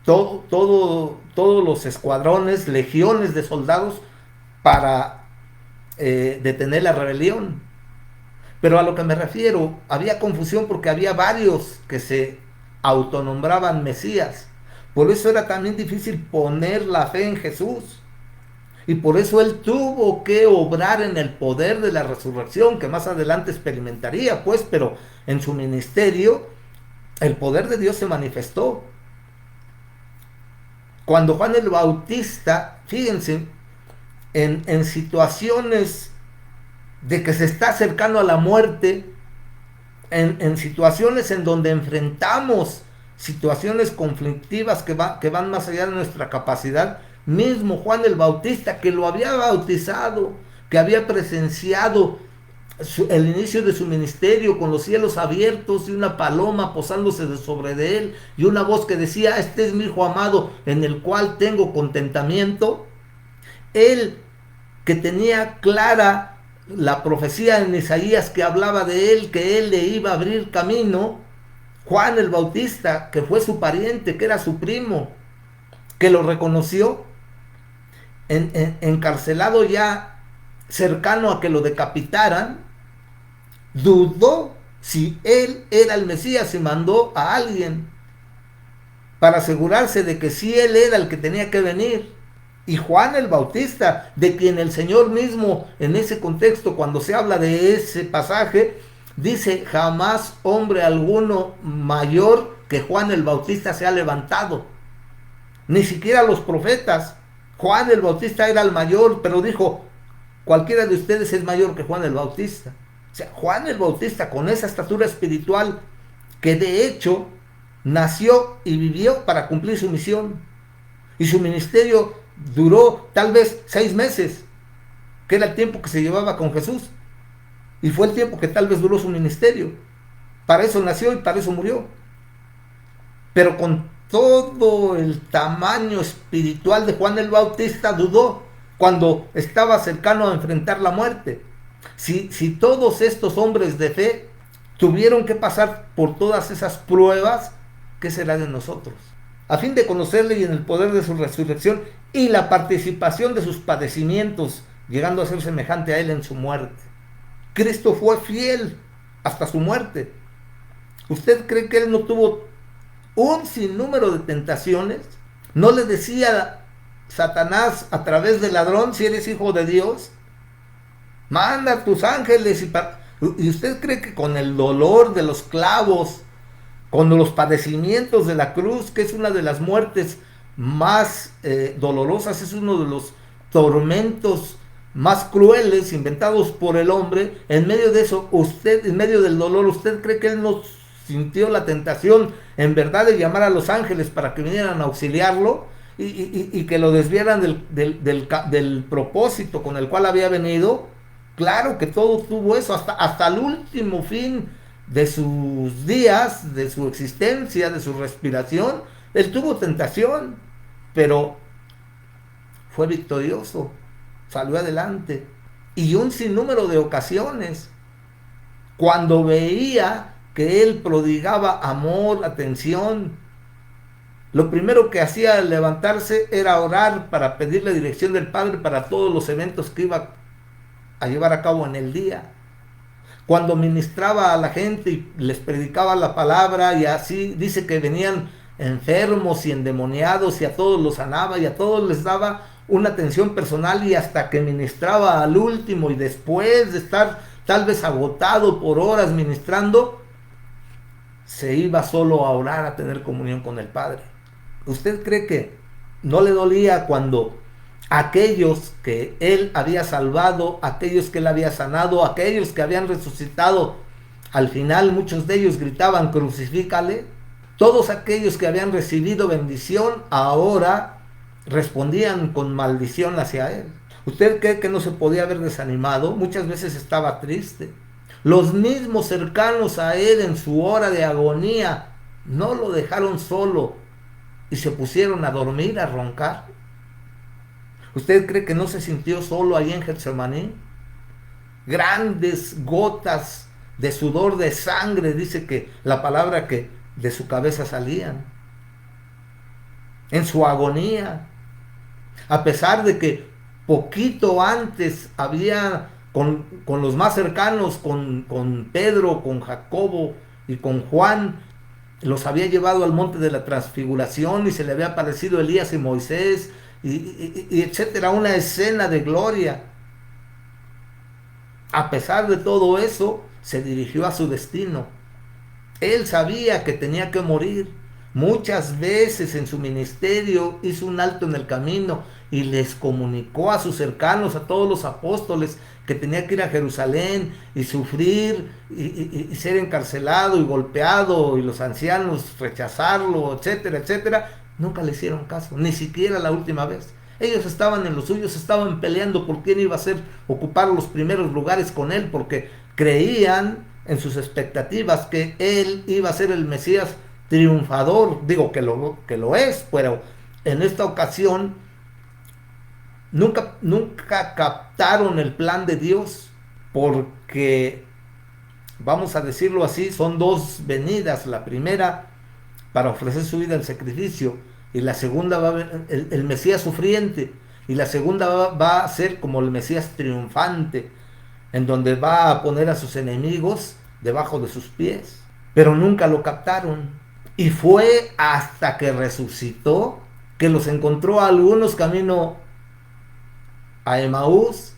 todos los escuadrones, legiones de soldados para detener la rebelión. Pero a lo que me refiero, había confusión porque había varios que se autonombraban Mesías. Por eso era también difícil poner la fe en Jesús. Y por eso él tuvo que obrar en el poder de la resurrección, que más adelante experimentaría, pues, pero en su ministerio el poder de Dios se manifestó. Cuando Juan el Bautista, fíjense, en situaciones de que se está acercando a la muerte, en situaciones en donde enfrentamos situaciones conflictivas que van más allá de nuestra capacidad, mismo Juan el Bautista, que lo había bautizado, que había presenciado el inicio de su ministerio con los cielos abiertos y una paloma posándose sobre de él y una voz que decía: este es mi hijo amado en el cual tengo contentamiento. Él, que tenía clara la profecía en Isaías que hablaba de él, que él le iba a abrir camino, Juan el Bautista, que fue su pariente, que era su primo, que lo reconoció, encarcelado ya cercano a que lo decapitaran, dudó si él era el Mesías y mandó a alguien para asegurarse de que sí él era el que tenía que venir. Y Juan el Bautista, de quien el Señor mismo en ese contexto, cuando se habla de ese pasaje, dice: jamás hombre alguno mayor que Juan el Bautista se ha levantado. Ni siquiera los profetas. Juan el Bautista era el mayor, pero dijo: cualquiera de ustedes es mayor que Juan el Bautista. O sea, Juan el Bautista, con esa estatura espiritual, que de hecho nació y vivió para cumplir su misión. Y su ministerio duró tal vez 6 meses, que era el tiempo que se llevaba con Jesús, y fue el tiempo que tal vez duró su ministerio. Para eso nació y para eso murió. Pero con todo el tamaño espiritual de Juan el Bautista, dudó cuando estaba cercano a enfrentar la muerte. Si todos estos hombres de fe tuvieron que pasar por todas esas pruebas, ¿qué será de nosotros? A fin de conocerle y en el poder de su resurrección y la participación de sus padecimientos, llegando a ser semejante a él en su muerte. Cristo fue fiel hasta su muerte. ¿Usted cree que él no tuvo un sinnúmero de tentaciones? ¿No le decía Satanás a través del ladrón, si eres hijo de Dios, manda a tus ángeles? ¿Y usted cree que con el dolor de los clavos, con los padecimientos de la cruz, que es una de las muertes más dolorosas, es uno de los tormentos más crueles inventados por el hombre, en medio de eso, usted, en medio del dolor, usted cree que él no sintió la tentación en verdad de llamar a los ángeles para que vinieran a auxiliarlo y que lo desviaran del propósito con el cual había venido? Claro que todo tuvo eso, hasta el último fin de sus días, de su existencia, de su respiración, él tuvo tentación, pero fue victorioso, salió adelante. Y un sinnúmero de ocasiones, cuando veía que él prodigaba amor, atención, lo primero que hacía al levantarse era orar para pedir la dirección del Padre para todos los eventos que iba a llevar a cabo en el día. Cuando ministraba a la gente y les predicaba la palabra, y así dice que venían enfermos y endemoniados y a todos los sanaba y a todos les daba una atención personal, y hasta que ministraba al último y después de estar tal vez agotado por horas ministrando, se iba solo a orar, a tener comunión con el Padre. ¿Usted cree que no le dolía cuando aquellos que él había salvado, aquellos que él había sanado, aquellos que habían resucitado, al final muchos de ellos gritaban crucifícale? Todos aquellos que habían recibido bendición ahora respondían con maldición hacia él. ¿Usted cree que no se podía haber desanimado? Muchas veces estaba triste. Los mismos cercanos a él en su hora de agonía no lo dejaron solo y se pusieron a dormir, a roncar. ¿Usted cree que no se sintió solo ahí en Getsemaní? Grandes gotas de sudor, de sangre, dice que la palabra, que de su cabeza salían en su agonía, a pesar de que poquito antes había con los más cercanos, con Pedro, con Jacobo y con Juan, los había llevado al monte de la transfiguración y se le había aparecido Elías y Moisés y etcétera, una escena de gloria. A pesar de todo eso, se dirigió a su destino. Él sabía que tenía que morir. Muchas veces en su ministerio hizo un alto en el camino y les comunicó a sus cercanos, a todos los apóstoles, que tenía que ir a Jerusalén y sufrir y ser encarcelado y golpeado, y los ancianos rechazarlo, etcétera, etcétera. Nunca le hicieron caso, ni siquiera la última vez. Ellos estaban en los suyos, estaban peleando por quién iba a ser, ocupar los primeros lugares con él, porque creían en sus expectativas que él iba a ser el Mesías triunfador. Digo que lo es, pero en esta ocasión nunca captaron el plan de Dios, porque, vamos a decirlo así, son dos venidas. La primera para ofrecer su vida en sacrificio, y la segunda va a ver el Mesías sufriente, y la segunda va a ser como el Mesías triunfante, en donde va a poner a sus enemigos debajo de sus pies. Pero nunca lo captaron, y fue hasta que resucitó que los encontró a algunos camino a Emaús,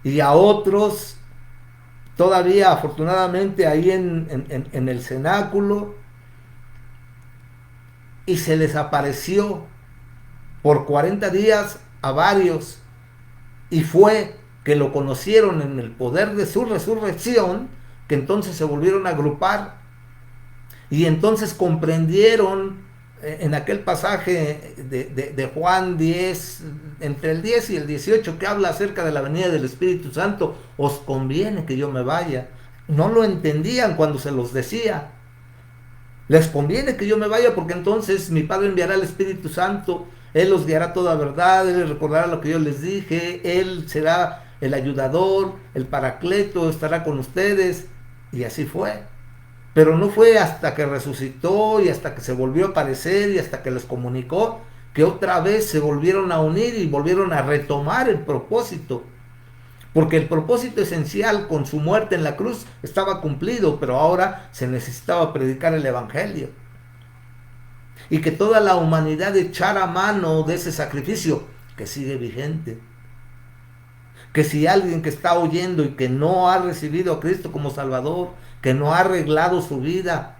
y a otros todavía afortunadamente ahí en el cenáculo, y se les apareció por 40 días a varios, y fue que lo conocieron en el poder de su resurrección, que entonces se volvieron a agrupar, y entonces comprendieron en aquel pasaje de Juan 10, entre el 10 y el 18, que habla acerca de la venida del Espíritu Santo, os conviene que yo me vaya. No lo entendían cuando se los decía. Les conviene que yo me vaya porque entonces mi Padre enviará el Espíritu Santo, Él los guiará toda verdad, Él les recordará lo que yo les dije, Él será el ayudador, el paracleto, estará con ustedes. Y así fue. Pero no fue hasta que resucitó y hasta que se volvió a aparecer y hasta que les comunicó que otra vez se volvieron a unir y volvieron a retomar el propósito. Porque el propósito esencial con su muerte en la cruz estaba cumplido, pero ahora se necesitaba predicar el Evangelio. Y que toda la humanidad echara mano de ese sacrificio que sigue vigente. Que si alguien que está oyendo y que no ha recibido a Cristo como Salvador, que no ha arreglado su vida,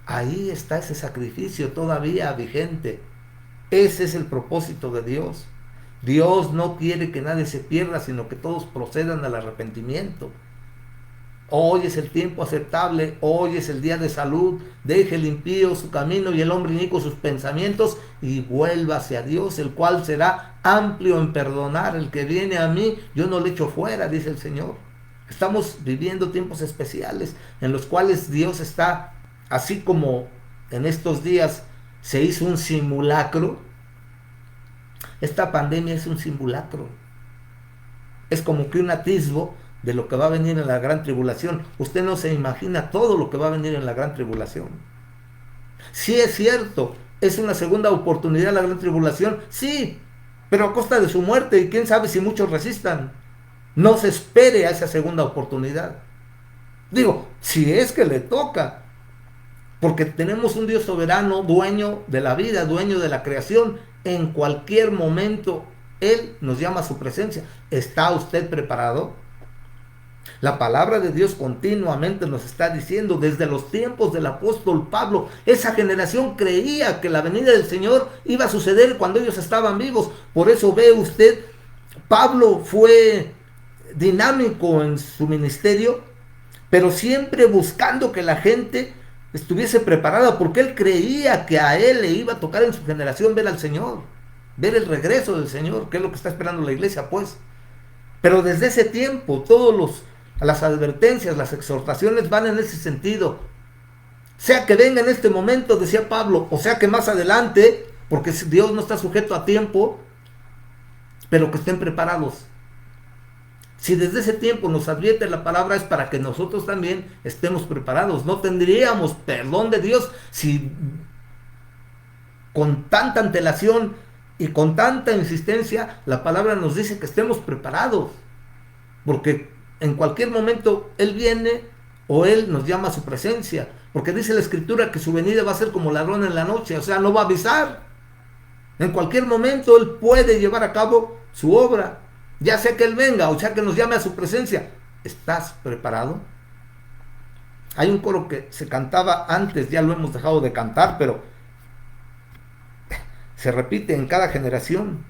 ahí está ese sacrificio todavía vigente. Ese es el propósito de Dios. Dios no quiere que nadie se pierda, sino que todos procedan al arrepentimiento. Hoy es el tiempo aceptable, hoy es el día de salud. Deje el impío su camino y el hombre inicuo sus pensamientos y vuelva hacia Dios, el cual será amplio en perdonar. El que viene a mí, yo no le echo fuera, dice el Señor. Estamos viviendo tiempos especiales en los cuales Dios está, así como en estos días se hizo un simulacro. Esta pandemia es un simulacro. Es como que un atisbo de lo que va a venir en la gran tribulación. Usted no se imagina todo lo que va a venir en la gran tribulación. Sí es cierto, es una segunda oportunidad la gran tribulación, sí, pero a costa de su muerte, y quién sabe si muchos resistan. No se espere a esa segunda oportunidad. Digo, si es que le toca, porque tenemos un Dios soberano, dueño de la vida, dueño de la creación. En cualquier momento Él nos llama a su presencia. ¿Está usted preparado? La palabra de Dios continuamente nos está diciendo, desde los tiempos del apóstol Pablo, esa generación creía que la venida del Señor iba a suceder cuando ellos estaban vivos. Por eso ve usted, Pablo fue dinámico en su ministerio, pero siempre buscando que la gente estuviese preparada, porque él creía que a él le iba a tocar en su generación ver al Señor, ver el regreso del Señor, que es lo que está esperando la iglesia, pues. Pero desde ese tiempo, las advertencias, las exhortaciones van en ese sentido. Sea que venga en este momento, decía Pablo, o sea que más adelante, porque Dios no está sujeto a tiempo, pero que estén preparados. Si desde ese tiempo nos advierte la palabra, es para que nosotros también estemos preparados. No tendríamos perdón de Dios si con tanta antelación y con tanta insistencia la palabra nos dice que estemos preparados. Porque en cualquier momento Él viene o Él nos llama a su presencia. Porque dice la Escritura que su venida va a ser como ladrón en la noche, o sea, no va a avisar. En cualquier momento Él puede llevar a cabo su obra. Ya sea que Él venga o sea que nos llame a su presencia. ¿Estás preparado? Hay un coro que se cantaba antes, ya lo hemos dejado de cantar, pero se repite en cada generación.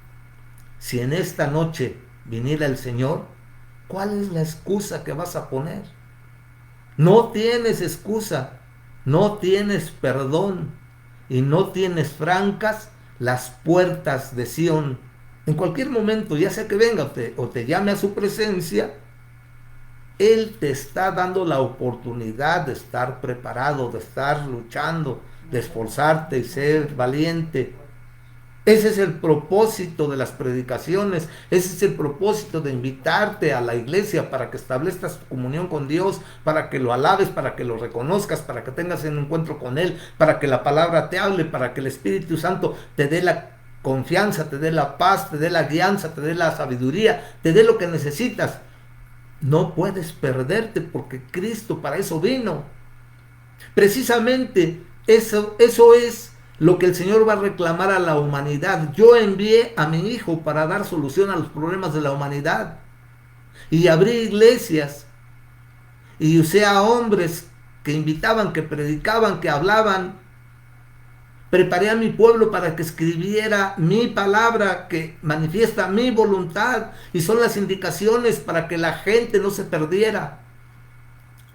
Si en esta noche viniera el Señor, ¿cuál es la excusa que vas a poner? No tienes excusa, no tienes perdón y no tienes francas las puertas de Sión. En cualquier momento, ya sea que venga o te llame a su presencia, Él te está dando la oportunidad de estar preparado, de estar luchando, de esforzarte y ser valiente. Ese es el propósito de las predicaciones, ese es el propósito de invitarte a la iglesia para que establezcas tu comunión con Dios, para que lo alabes, para que lo reconozcas, para que tengas un encuentro con Él, para que la palabra te hable, para que el Espíritu Santo te dé la confianza, te dé la paz, te dé la guianza, te dé la sabiduría, te dé lo que necesitas. No puedes perderte porque Cristo para eso vino. Precisamente eso es lo que el Señor va a reclamar a la humanidad. Yo envié a mi Hijo para dar solución a los problemas de la humanidad. Y abrí iglesias. Y usé a hombres que invitaban, que predicaban, que hablaban. Preparé a mi pueblo para que escribiera mi palabra que manifiesta mi voluntad y son las indicaciones para que la gente no se perdiera.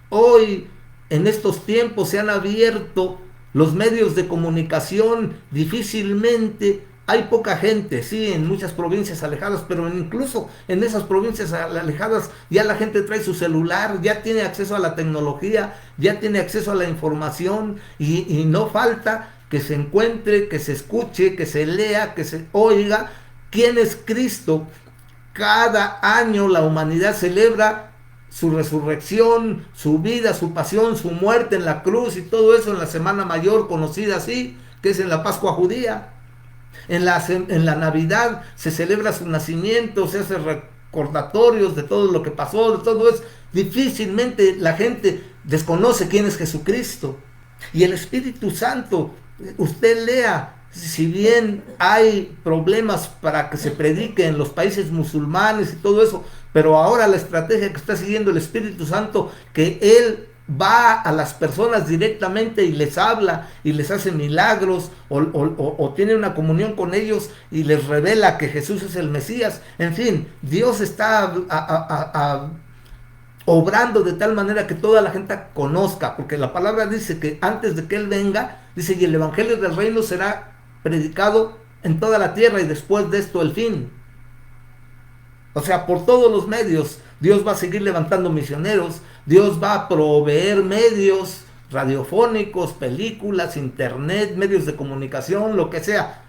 Hoy, en estos tiempos, se han abierto Los medios de comunicación difícilmente, hay poca gente, sí, en muchas provincias alejadas, pero incluso en esas provincias alejadas ya la gente trae su celular, ya tiene acceso a la tecnología, ya tiene acceso a la información y no falta que se encuentre, que se escuche, que se lea, que se oiga quién es Cristo. Cada año la humanidad celebra su resurrección, su vida, su pasión, su muerte en la cruz y todo eso en la Semana Mayor, conocida así, que es en la Pascua judía. En la Navidad se celebra su nacimiento, se hace recordatorios de todo lo que pasó, de todo eso. Difícilmente la gente desconoce quién es Jesucristo. Y el Espíritu Santo, usted lea, si bien hay problemas para que se predique en los países musulmanes y todo eso, pero ahora la estrategia que está siguiendo el Espíritu Santo, que Él va a las personas directamente y les habla y les hace milagros o tiene una comunión con ellos y les revela que Jesús es el Mesías. En fin, Dios está obrando de tal manera que toda la gente conozca, porque la palabra dice que antes de que Él venga, dice, y el Evangelio del Reino será predicado en toda la tierra y después de esto el fin. O sea, por todos los medios, Dios va a seguir levantando misioneros, Dios va a proveer medios radiofónicos, películas, internet, medios de comunicación, lo que sea.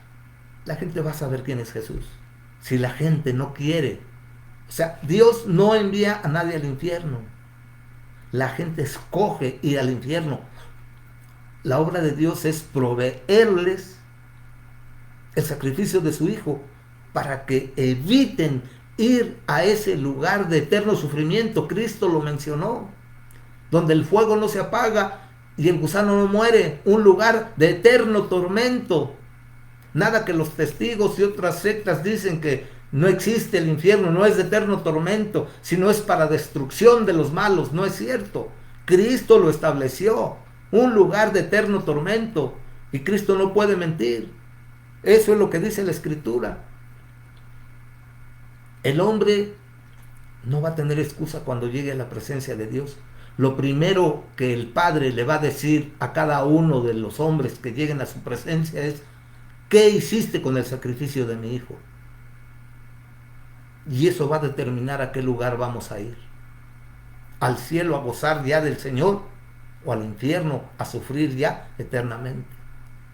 La gente va a saber quién es Jesús. Si la gente no quiere. O sea, Dios no envía a nadie al infierno. La gente escoge ir al infierno. La obra de Dios es proveerles el sacrificio de su Hijo para que eviten ir a ese lugar de eterno sufrimiento. Cristo lo mencionó, donde el fuego no se apaga y el gusano no muere, un lugar de eterno tormento. Nada que los testigos y otras sectas dicen que no existe el infierno, no es de eterno tormento, sino es para destrucción de los malos. No es cierto. Cristo lo estableció, un lugar de eterno tormento, y Cristo no puede mentir. Eso es lo que dice la Escritura. El hombre no va a tener excusa cuando llegue a la presencia de Dios. Lo primero que el Padre le va a decir a cada uno de los hombres que lleguen a su presencia es: ¿qué hiciste con el sacrificio de mi Hijo? Y eso va a determinar a qué lugar vamos a ir. Al cielo a gozar ya del Señor, o al infierno a sufrir ya eternamente.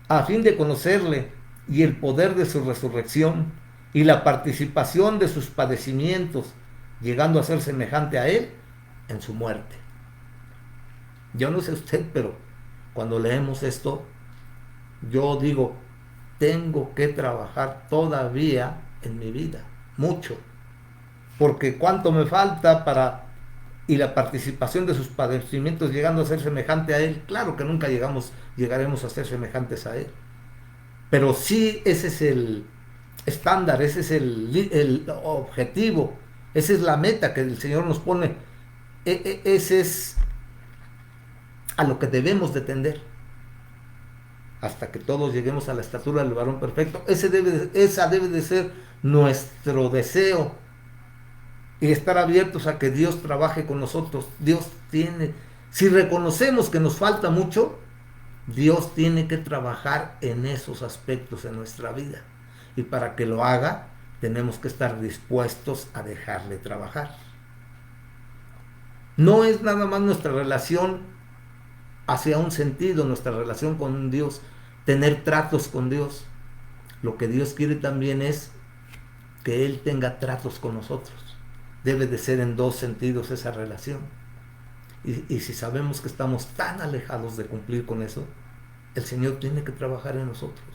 A fin de conocerle y el poder de su resurrección y la participación de sus padecimientos, llegando a ser semejante a Él en su muerte. Yo no sé usted, pero cuando leemos esto, yo digo, tengo que trabajar todavía en mi vida, mucho, porque cuánto me falta para, y la participación de sus padecimientos llegando a ser semejante a Él. Claro que nunca llegaremos a ser semejantes a Él, pero sí ese es el estándar, ese es el objetivo, esa es la meta que el Señor nos pone, ese es a lo que debemos de tender, hasta que todos lleguemos a la estatura del varón perfecto. Esa debe de ser nuestro deseo, y estar abiertos a que Dios trabaje con nosotros. Dios tiene, si reconocemos que nos falta mucho, Dios tiene que trabajar en esos aspectos en nuestra vida, y para que lo haga tenemos que estar dispuestos a dejarle trabajar. No es nada más nuestra relación hacia un sentido, nuestra relación con Dios, tener tratos con Dios. Lo que Dios quiere también es que Él tenga tratos con nosotros. Debe de ser en dos sentidos esa relación. Y si sabemos que estamos tan alejados de cumplir con eso, el Señor tiene que trabajar en nosotros.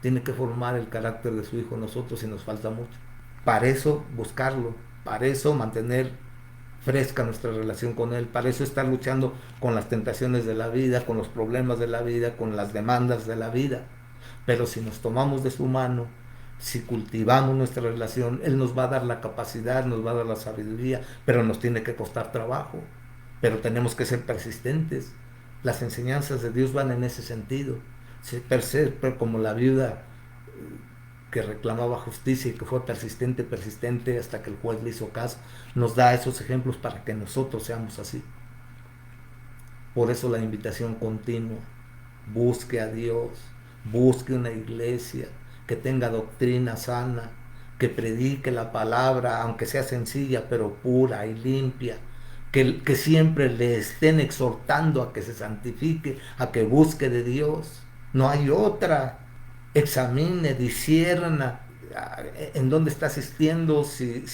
Tiene que formar el carácter de su Hijo en nosotros, y nos falta mucho. Para eso buscarlo, para eso mantener fresca nuestra relación con Él, para eso estar luchando con las tentaciones de la vida, con los problemas de la vida, con las demandas de la vida. Pero si nos tomamos de su mano, si cultivamos nuestra relación, Él nos va a dar la capacidad, nos va a dar la sabiduría, pero nos tiene que costar trabajo. Pero tenemos que ser persistentes. Las enseñanzas de Dios van en ese sentido. Ser como la viuda que reclamaba justicia y que fue persistente hasta que el juez le hizo caso. Nos da esos ejemplos para que nosotros seamos así. Por eso la invitación continua. busque a Dios, busque una iglesia que tenga doctrina sana, que predique la palabra, aunque sea sencilla, pero pura y limpia, que siempre le estén exhortando a que se santifique, a que busque de Dios. No hay otra. Examine, discierna en dónde está asistiendo, si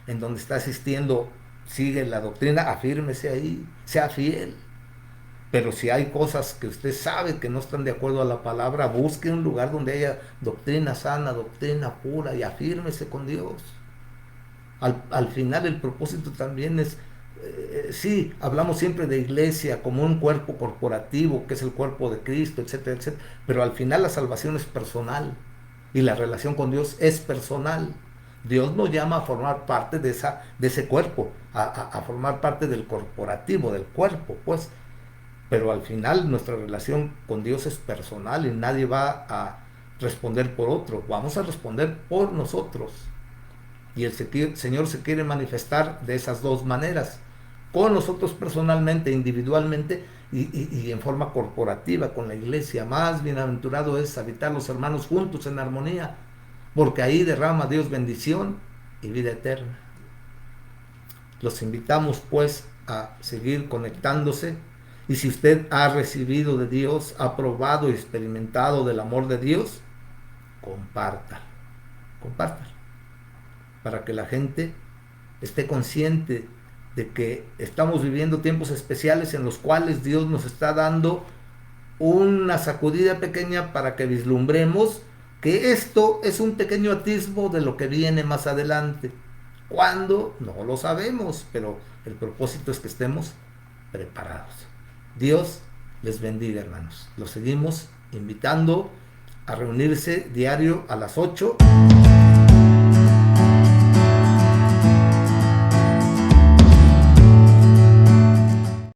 en donde está asistiendo sigue la doctrina, afírmese ahí, sea fiel. Pero si hay cosas que usted sabe que no están de acuerdo a la palabra, busque un lugar donde haya doctrina sana, doctrina pura y afírmese con Dios. Al final el propósito también es, sí, hablamos siempre de iglesia como un cuerpo corporativo, que es el cuerpo de Cristo, etcétera, etcétera, pero al final la salvación es personal y la relación con Dios es personal. Dios nos llama a formar parte de ese cuerpo, a formar parte del corporativo, del cuerpo, pues. Pero al final nuestra relación con Dios es personal y nadie va a responder por otro. Vamos a responder por nosotros. Y el Señor se quiere manifestar de esas dos maneras, con nosotros personalmente, individualmente y en forma corporativa, con la iglesia. Más bienaventurado es habitar los hermanos juntos en armonía, porque ahí derrama Dios bendición y vida eterna. Los invitamos pues a seguir conectándose y si usted ha recibido de Dios, ha probado y experimentado del amor de Dios, compártalo, compártalo, para que la gente esté consciente de que estamos viviendo tiempos especiales en los cuales Dios nos está dando una sacudida pequeña para que vislumbremos que esto es un pequeño atisbo de lo que viene más adelante. ¿Cuándo? No lo sabemos, pero el propósito es que estemos preparados. Dios les bendiga, hermanos. Los seguimos invitando a reunirse diario a las 8